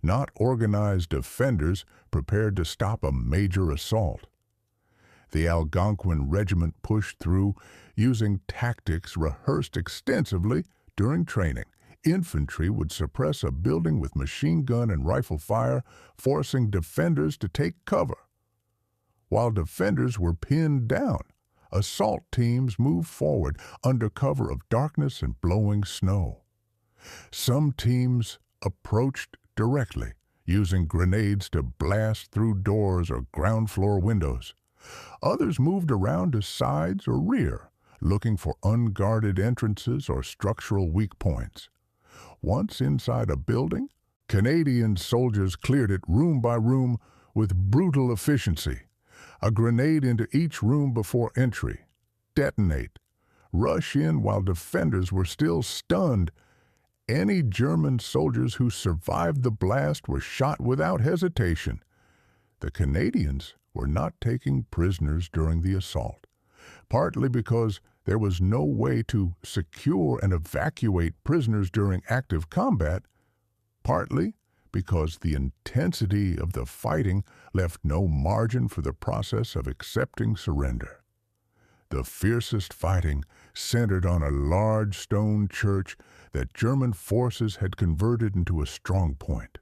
not organized defenders prepared to stop a major assault. The Algonquin regiment pushed through using tactics rehearsed extensively during training. Infantry would suppress a building with machine gun and rifle fire, forcing defenders to take cover. While defenders were pinned down, assault teams moved forward under cover of darkness and blowing snow. Some teams approached directly, using grenades to blast through doors or ground floor windows. Others moved around to sides or rear, looking for unguarded entrances or structural weak points. Once inside a building, Canadian soldiers cleared it room by room with brutal efficiency. A grenade into each room before entry. Detonate. Rush in while defenders were still stunned. Any German soldiers who survived the blast were shot without hesitation. The Canadians were not taking prisoners during the assault, partly because there was no way to secure and evacuate prisoners during active combat, partly because the intensity of the fighting left no margin for the process of accepting surrender. The fiercest fighting centered on a large stone church that German forces had converted into a strong point.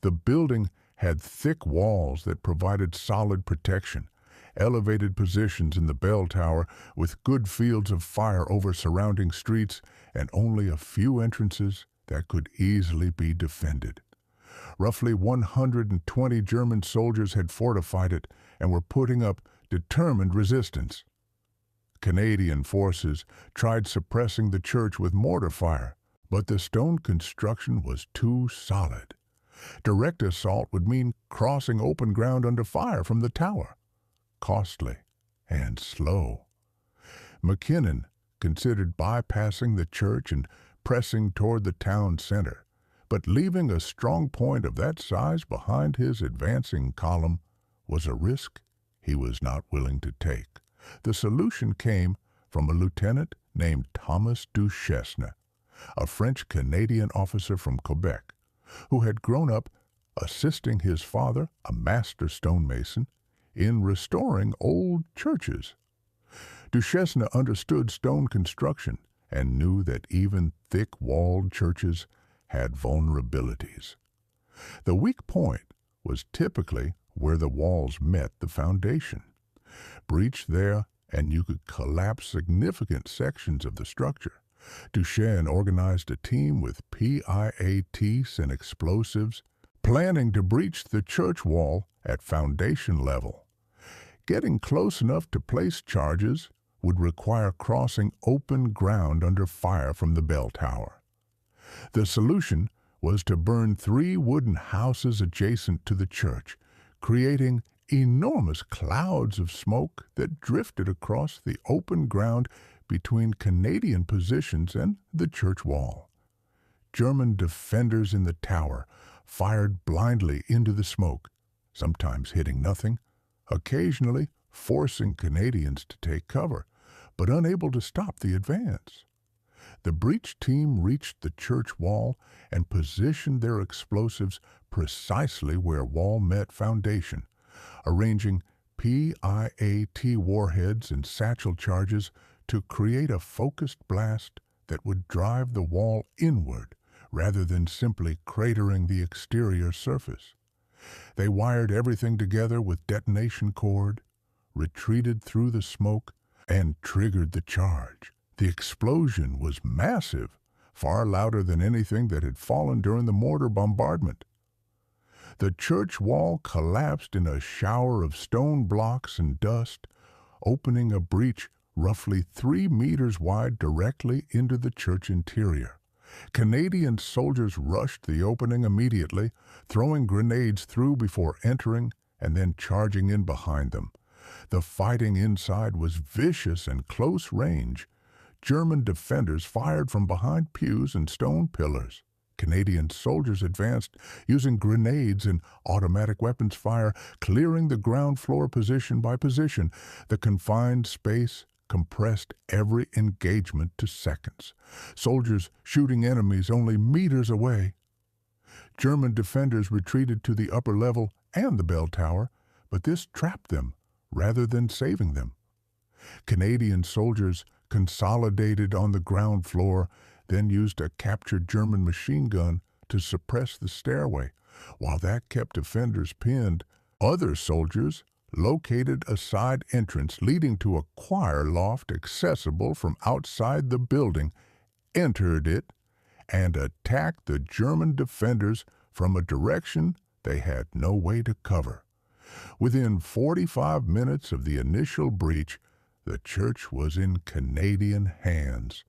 The building had thick walls that provided solid protection, elevated positions in the bell tower with good fields of fire over surrounding streets, and only a few entrances that could easily be defended. Roughly 120 German soldiers had fortified it and were putting up determined resistance. Canadian forces tried suppressing the church with mortar fire, but the stone construction was too solid. Direct assault would mean crossing open ground under fire from the tower. Costly and slow. McKinnon considered bypassing the church and pressing toward the town center, but leaving a strong point of that size behind his advancing column was a risk he was not willing to take. The solution came from a lieutenant named Thomas Duchesne, a French-Canadian officer from Quebec, who had grown up assisting his father, a master stonemason, in restoring old churches. Duchesne understood stone construction and knew that even thick-walled churches had vulnerabilities. The weak point was typically where the walls met the foundation. Breach there, and you could collapse significant sections of the structure. Duchesne organized a team with PIATs and explosives, planning to breach the church wall at foundation level. Getting close enough to place charges would require crossing open ground under fire from the bell tower. The solution was to burn 3 wooden houses adjacent to the church, creating enormous clouds of smoke that drifted across the open ground between Canadian positions and the church wall. German defenders in the tower fired blindly into the smoke, sometimes hitting nothing, occasionally forcing Canadians to take cover, but unable to stop the advance. The breach team reached the church wall and positioned their explosives precisely where wall met foundation, arranging PIAT warheads and satchel charges to create a focused blast that would drive the wall inward rather than simply cratering the exterior surface. They wired everything together with detonation cord, retreated through the smoke, and triggered the charge. The explosion was massive, far louder than anything that had fallen during the mortar bombardment. The church wall collapsed in a shower of stone blocks and dust, opening a breach roughly 3 meters wide directly into the church interior. Canadian soldiers rushed the opening immediately, throwing grenades through before entering and then charging in behind them. The fighting inside was vicious and close range. German defenders fired from behind pews and stone pillars. Canadian soldiers advanced using grenades and automatic weapons fire, clearing the ground floor position by position. The confined space compressed every engagement to seconds. Soldiers shooting enemies only meters away. German defenders retreated to the upper level and the bell tower, but this trapped them rather than saving them. Canadian soldiers consolidated on the ground floor, then used a captured German machine gun to suppress the stairway. While that kept defenders pinned, other soldiers located a side entrance leading to a choir loft accessible from outside the building, entered it, and attacked the German defenders from a direction they had no way to cover. Within 45 minutes of the initial breach, the church was in Canadian hands.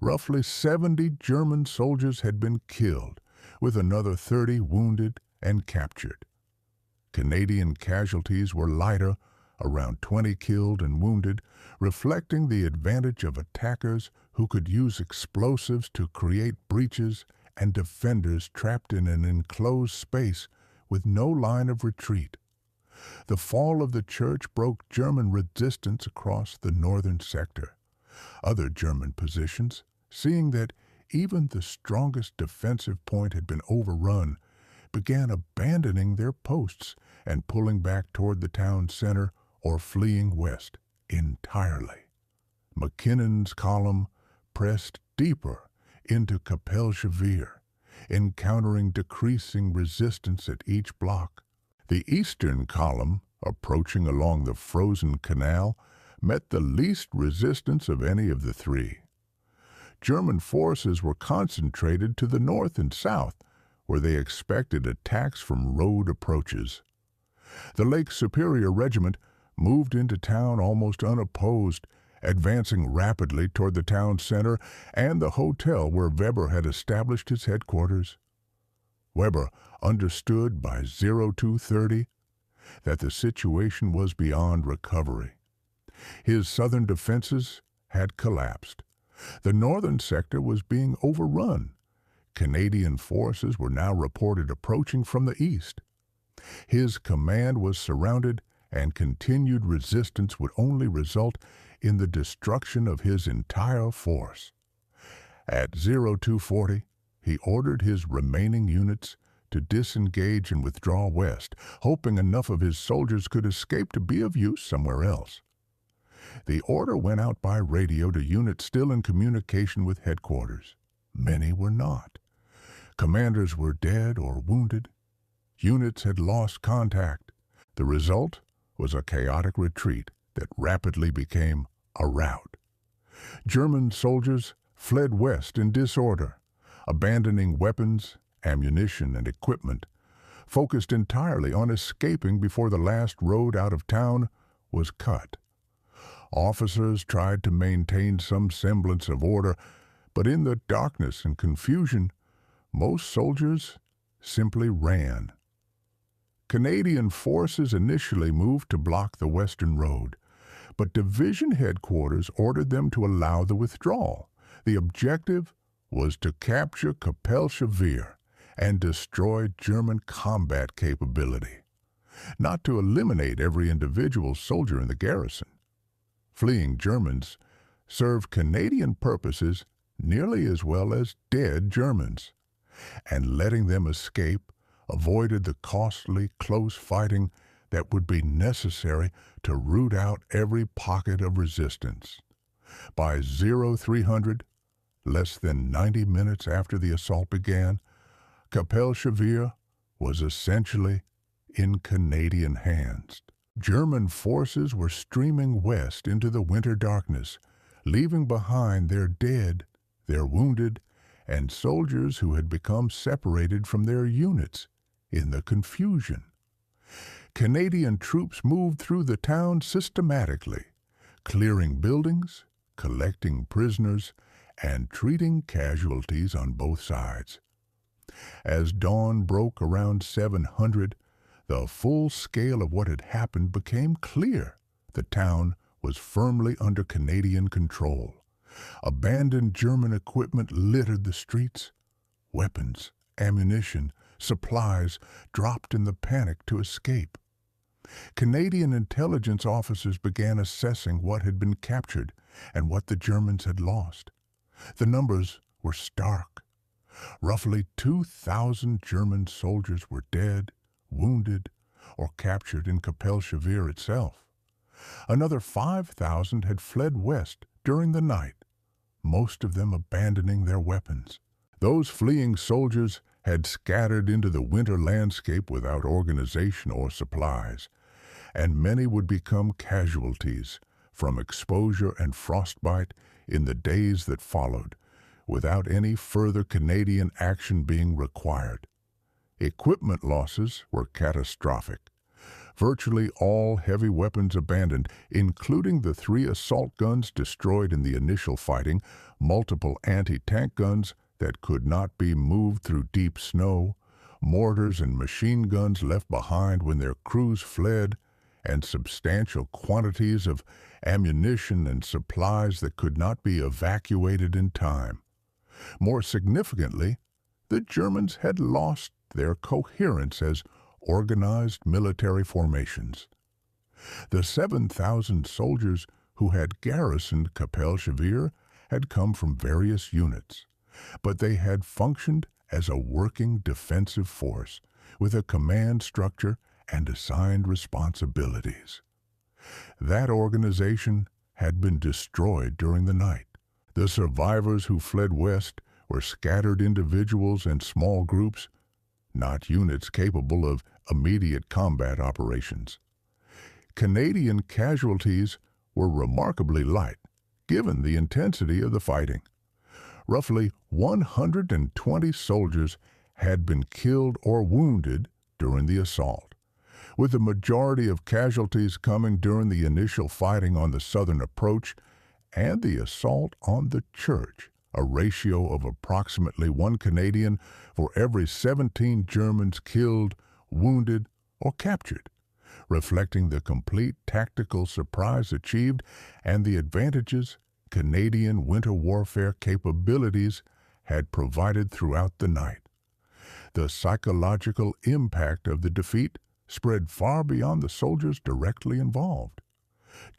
Roughly 70 German soldiers had been killed, with another 30 wounded and captured. Canadian casualties were lighter, around 20 killed and wounded, reflecting the advantage of attackers who could use explosives to create breaches and defenders trapped in an enclosed space with no line of retreat. The fall of the church broke German resistance across the northern sector. Other German positions, seeing that even the strongest defensive point had been overrun, began abandoning their posts and pulling back toward the town center or fleeing west entirely. McKinnon's column pressed deeper into Kapellsche Veer, encountering decreasing resistance at each block. The eastern column, approaching along the frozen canal, met the least resistance of any of the three. German forces were concentrated to the north and south, where they expected attacks from road approaches. The Lake Superior Regiment moved into town almost unopposed, advancing rapidly toward the town center and the hotel where Weber had established his headquarters. Weber understood by 0230 that the situation was beyond recovery. His southern defenses had collapsed. The northern sector was being overrun. Canadian forces were now reported approaching from the east. His command was surrounded, and continued resistance would only result in the destruction of his entire force. At 0240, he ordered his remaining units to disengage and withdraw west, hoping enough of his soldiers could escape to be of use somewhere else. The order went out by radio to units still in communication with headquarters. Many were not. Commanders were dead or wounded. Units had lost contact. The result was a chaotic retreat that rapidly became a rout. German soldiers fled west in disorder, abandoning weapons, ammunition, and equipment, focused entirely on escaping before the last road out of town was cut. Officers tried to maintain some semblance of order, but in the darkness and confusion, most soldiers simply ran. Canadian forces initially moved to block the western road, but division headquarters ordered them to allow the withdrawal. The objective was to capture Kapellsche Veer and destroy German combat capability, not to eliminate every individual soldier in the garrison. Fleeing Germans served Canadian purposes nearly as well as dead Germans, and letting them escape avoided the costly, close fighting that would be necessary to root out every pocket of resistance. By 0300, less than 90 minutes after the assault began, Kapellsche Veer was essentially in Canadian hands. German forces were streaming west into the winter darkness, leaving behind their dead, their wounded, and soldiers who had become separated from their units in the confusion. Canadian troops moved through the town systematically, clearing buildings, collecting prisoners, and treating casualties on both sides. As dawn broke around 700, the full scale of what had happened became clear. The town was firmly under Canadian control. Abandoned German equipment littered the streets. Weapons, ammunition, supplies dropped in the panic to escape. Canadian intelligence officers began assessing what had been captured and what the Germans had lost. The numbers were stark. Roughly 2,000 German soldiers were dead, wounded, or captured in Kapellsche Veer itself. Another 5,000 had fled west during the night, most of them abandoning their weapons. Those fleeing soldiers had scattered into the winter landscape without organization or supplies, and many would become casualties from exposure and frostbite in the days that followed, without any further Canadian action being required. Equipment losses were catastrophic. Virtually all heavy weapons abandoned, including the 3 assault guns destroyed in the initial fighting, multiple anti-tank guns that could not be moved through deep snow, mortars and machine guns left behind when their crews fled, and substantial quantities of ammunition and supplies that could not be evacuated in time. More significantly, the Germans had lost their coherence as organized military formations. The 7,000 soldiers who had garrisoned Kapellsche Veer had come from various units, but they had functioned as a working defensive force with a command structure and assigned responsibilities. That organization had been destroyed during the night. The survivors who fled west were scattered individuals and small groups, not units capable of immediate combat operations. Canadian casualties were remarkably light, given the intensity of the fighting. Roughly 120 soldiers had been killed or wounded during the assault, with the majority of casualties coming during the initial fighting on the southern approach and the assault on the church, a ratio of approximately 1 Canadian for every 17 Germans killed, wounded, or captured, reflecting the complete tactical surprise achieved and the advantages Canadian winter warfare capabilities had provided throughout the night. The psychological impact of the defeat spread far beyond the soldiers directly involved.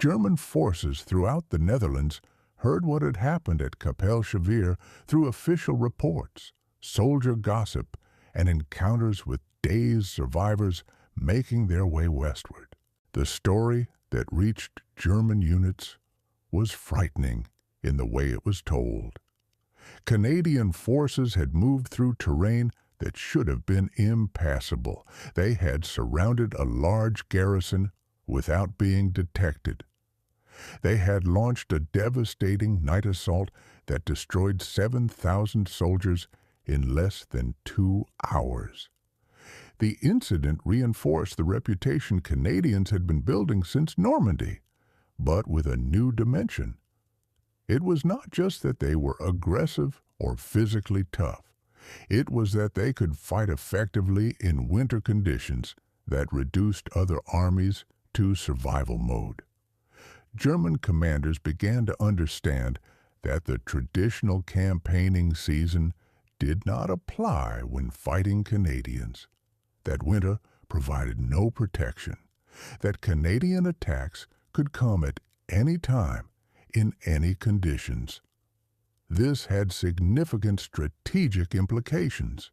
German forces throughout the Netherlands heard what had happened at Kapellsche Veer through official reports, soldier gossip, and encounters with dazed survivors making their way westward. The story that reached German units was frightening in the way it was told. Canadian forces had moved through terrain that should have been impassable. They had surrounded a large garrison without being detected. They had launched a devastating night assault that destroyed 7,000 soldiers in less than 2 hours. The incident reinforced the reputation Canadians had been building since Normandy, but with a new dimension. It was not just that they were aggressive or physically tough. It was that they could fight effectively in winter conditions that reduced other armies to survival mode. German commanders began to understand that the traditional campaigning season did not apply when fighting Canadians, that winter provided no protection, that Canadian attacks could come at any time, in any conditions. This had significant strategic implications.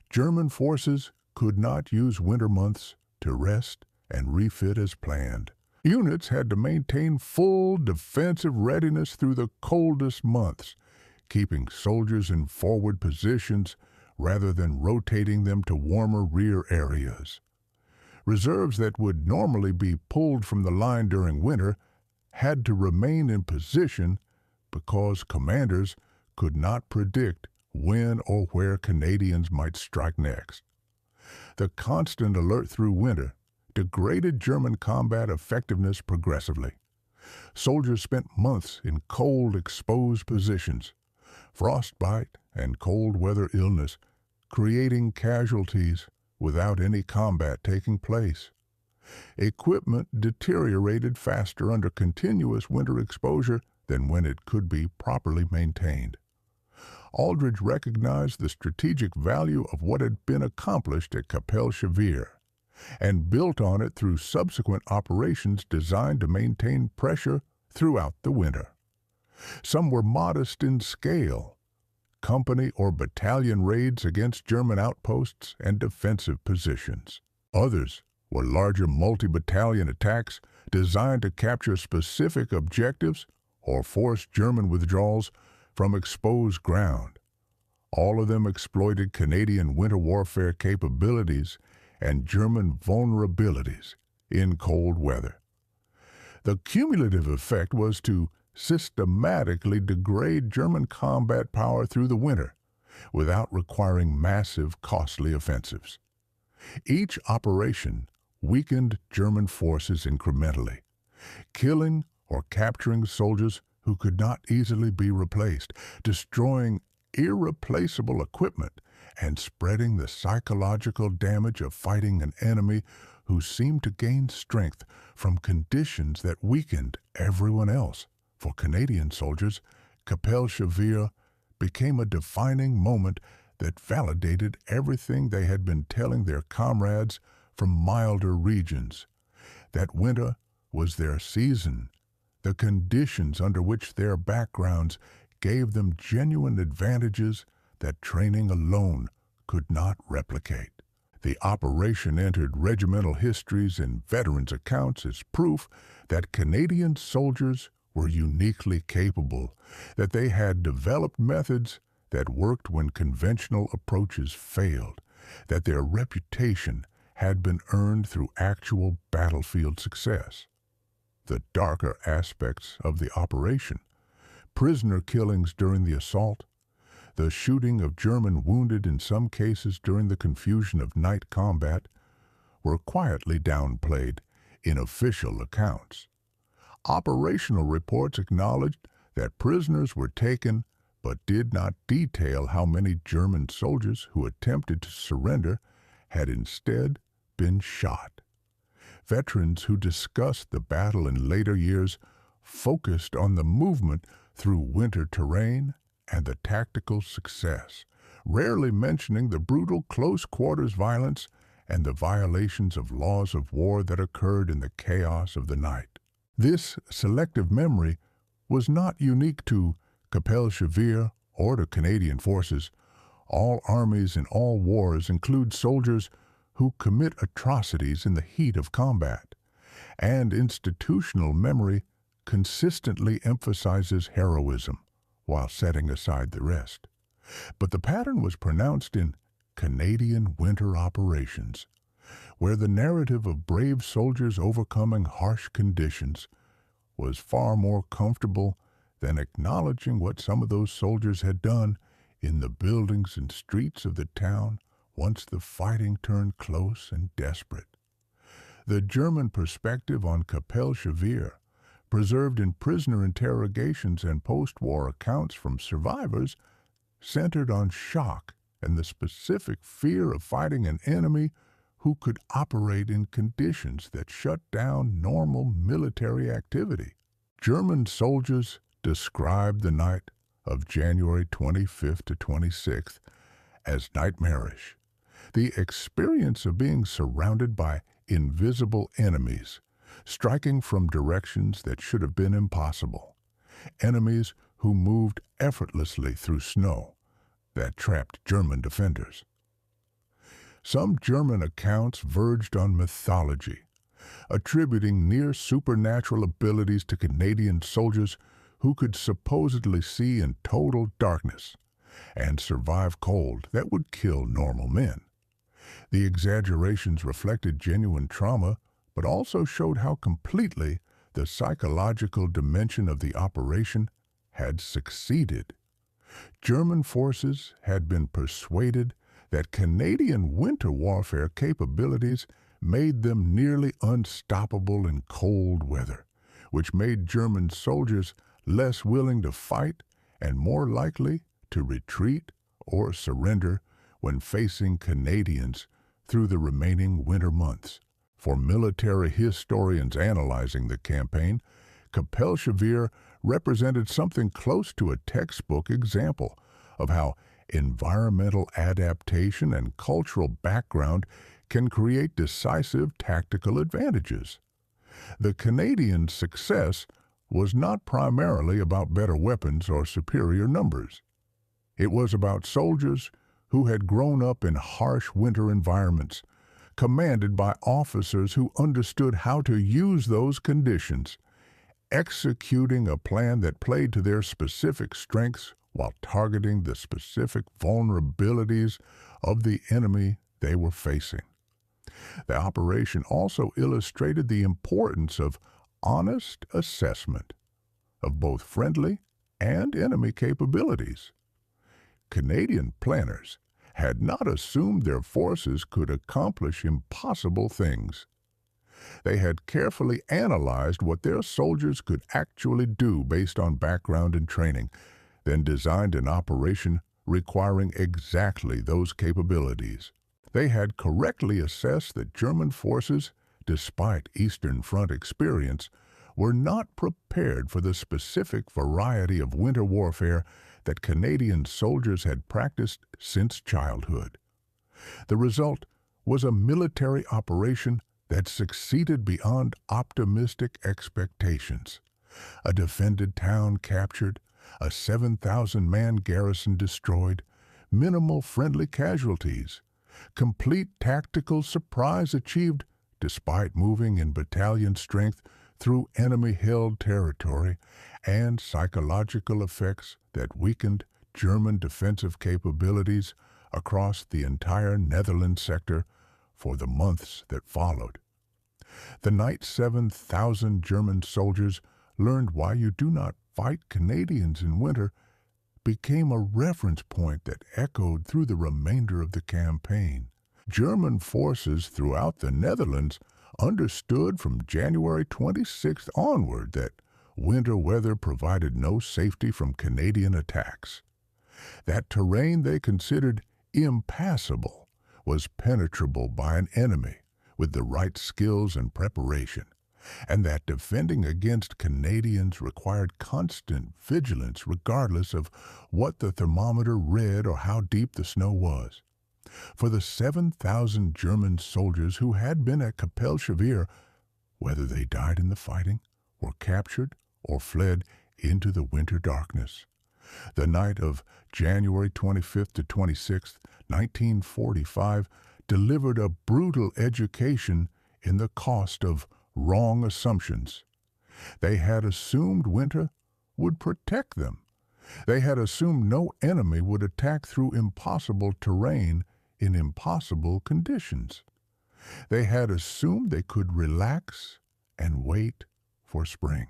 German forces could not use winter months to rest and refit as planned. Units had to maintain full defensive readiness through the coldest months, keeping soldiers in forward positions rather than rotating them to warmer rear areas. Reserves that would normally be pulled from the line during winter had to remain in position because commanders could not predict when or where Canadians might strike next. The constant alert through winter degraded German combat effectiveness progressively. Soldiers spent months in cold, exposed positions, frostbite, and cold weather illness, creating casualties without any combat taking place. Equipment deteriorated faster under continuous winter exposure than when it could be properly maintained. Aldridge recognized the strategic value of what had been accomplished at Kapellsche Veer and built on it through subsequent operations designed to maintain pressure throughout the winter. Some were modest in scale, company or battalion raids against German outposts and defensive positions. Others were larger multi-battalion attacks designed to capture specific objectives or force German withdrawals from exposed ground. All of them exploited Canadian winter warfare capabilities and German vulnerabilities in cold weather. The cumulative effect was to systematically degrade German combat power through the winter without requiring massive, costly offensives. Each operation weakened German forces incrementally, killing or capturing soldiers who could not easily be replaced, destroying irreplaceable equipment, and spreading the psychological damage of fighting an enemy who seemed to gain strength from conditions that weakened everyone else. For Canadian soldiers, Kapellsche Veer became a defining moment that validated everything they had been telling their comrades from milder regions. That winter was their season. The conditions under which their backgrounds gave them genuine advantages that training alone could not replicate. The operation entered regimental histories and veterans' accounts as proof that Canadian soldiers were uniquely capable, that they had developed methods that worked when conventional approaches failed, that their reputation had been earned through actual battlefield success. The darker aspects of the operation, prisoner killings during the assault, the shooting of German wounded in some cases during the confusion of night combat, were quietly downplayed in official accounts. Operational reports acknowledged that prisoners were taken but did not detail how many German soldiers who attempted to surrender had instead been shot. Veterans who discussed the battle in later years focused on the movement through winter terrain and the tactical success, rarely mentioning the brutal close-quarters violence and the violations of laws of war that occurred in the chaos of the night. This selective memory was not unique to Kapellsche Veer or to Canadian forces. All armies in all wars include soldiers who commit atrocities in the heat of combat, and institutional memory consistently emphasizes heroism while setting aside the rest. But the pattern was pronounced in Canadian winter operations, where the narrative of brave soldiers overcoming harsh conditions was far more comfortable than acknowledging what some of those soldiers had done in the buildings and streets of the town once the fighting turned close and desperate. The German perspective on Kapellsche Veer, preserved in prisoner interrogations and post-war accounts from survivors, centered on shock and the specific fear of fighting an enemy who could operate in conditions that shut down normal military activity. German soldiers described the night of January 25th to 26th as nightmarish. The experience of being surrounded by invisible enemies, striking from directions that should have been impossible. Enemies who moved effortlessly through snow that trapped German defenders. Some German accounts verged on mythology, attributing near supernatural abilities to Canadian soldiers who could supposedly see in total darkness and survive cold that would kill normal men. The exaggerations reflected genuine trauma, but also showed how completely the psychological dimension of the operation had succeeded. German forces had been persuaded that Canadian winter warfare capabilities made them nearly unstoppable in cold weather, which made German soldiers less willing to fight and more likely to retreat or surrender when facing Canadians through the remaining winter months. For military historians analyzing the campaign, Kapellsche Veer represented something close to a textbook example of how environmental adaptation and cultural background can create decisive tactical advantages. The Canadians' success was not primarily about better weapons or superior numbers. It was about soldiers who had grown up in harsh winter environments, commanded by officers who understood how to use those conditions, executing a plan that played to their specific strengths while targeting the specific vulnerabilities of the enemy they were facing. The operation also illustrated the importance of honest assessment of both friendly and enemy capabilities. Canadian planners had not assumed their forces could accomplish impossible things. They had carefully analyzed what their soldiers could actually do based on background and training, then designed an operation requiring exactly those capabilities. They had correctly assessed that German forces, despite Eastern Front experience, were not prepared for the specific variety of winter warfare that Canadian soldiers had practiced since childhood. The result was a military operation that succeeded beyond optimistic expectations. A defended town captured, a 7,000-man garrison destroyed, minimal friendly casualties, complete tactical surprise achieved despite moving in battalion strength through enemy-held territory, and psychological effects that weakened German defensive capabilities across the entire Netherlands sector for the months that followed. The night 7,000 German soldiers learned why you do not fight Canadians in winter became a reference point that echoed through the remainder of the campaign. German forces throughout the Netherlands understood from January 26th onward that winter weather provided no safety from Canadian attacks. That terrain they considered impassable was penetrable by an enemy with the right skills and preparation, and that defending against Canadians required constant vigilance regardless of what the thermometer read or how deep the snow was. For the 7,000 German soldiers who had been at Kapellsche Veer, whether they died in the fighting, were captured, or fled into the winter darkness, the night of January 25th to 26th, 1945, delivered a brutal education in the cost of wrong assumptions. They had assumed winter would protect them. They had assumed no enemy would attack through impossible terrain in impossible conditions. They had assumed they could relax and wait for spring.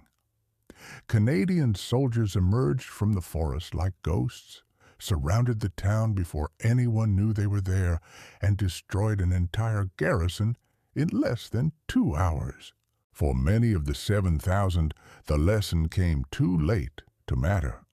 Canadian soldiers emerged from the forest like ghosts, surrounded the town before anyone knew they were there, and destroyed an entire garrison in less than 2 hours. For many of the 7,000, the lesson came too late to matter.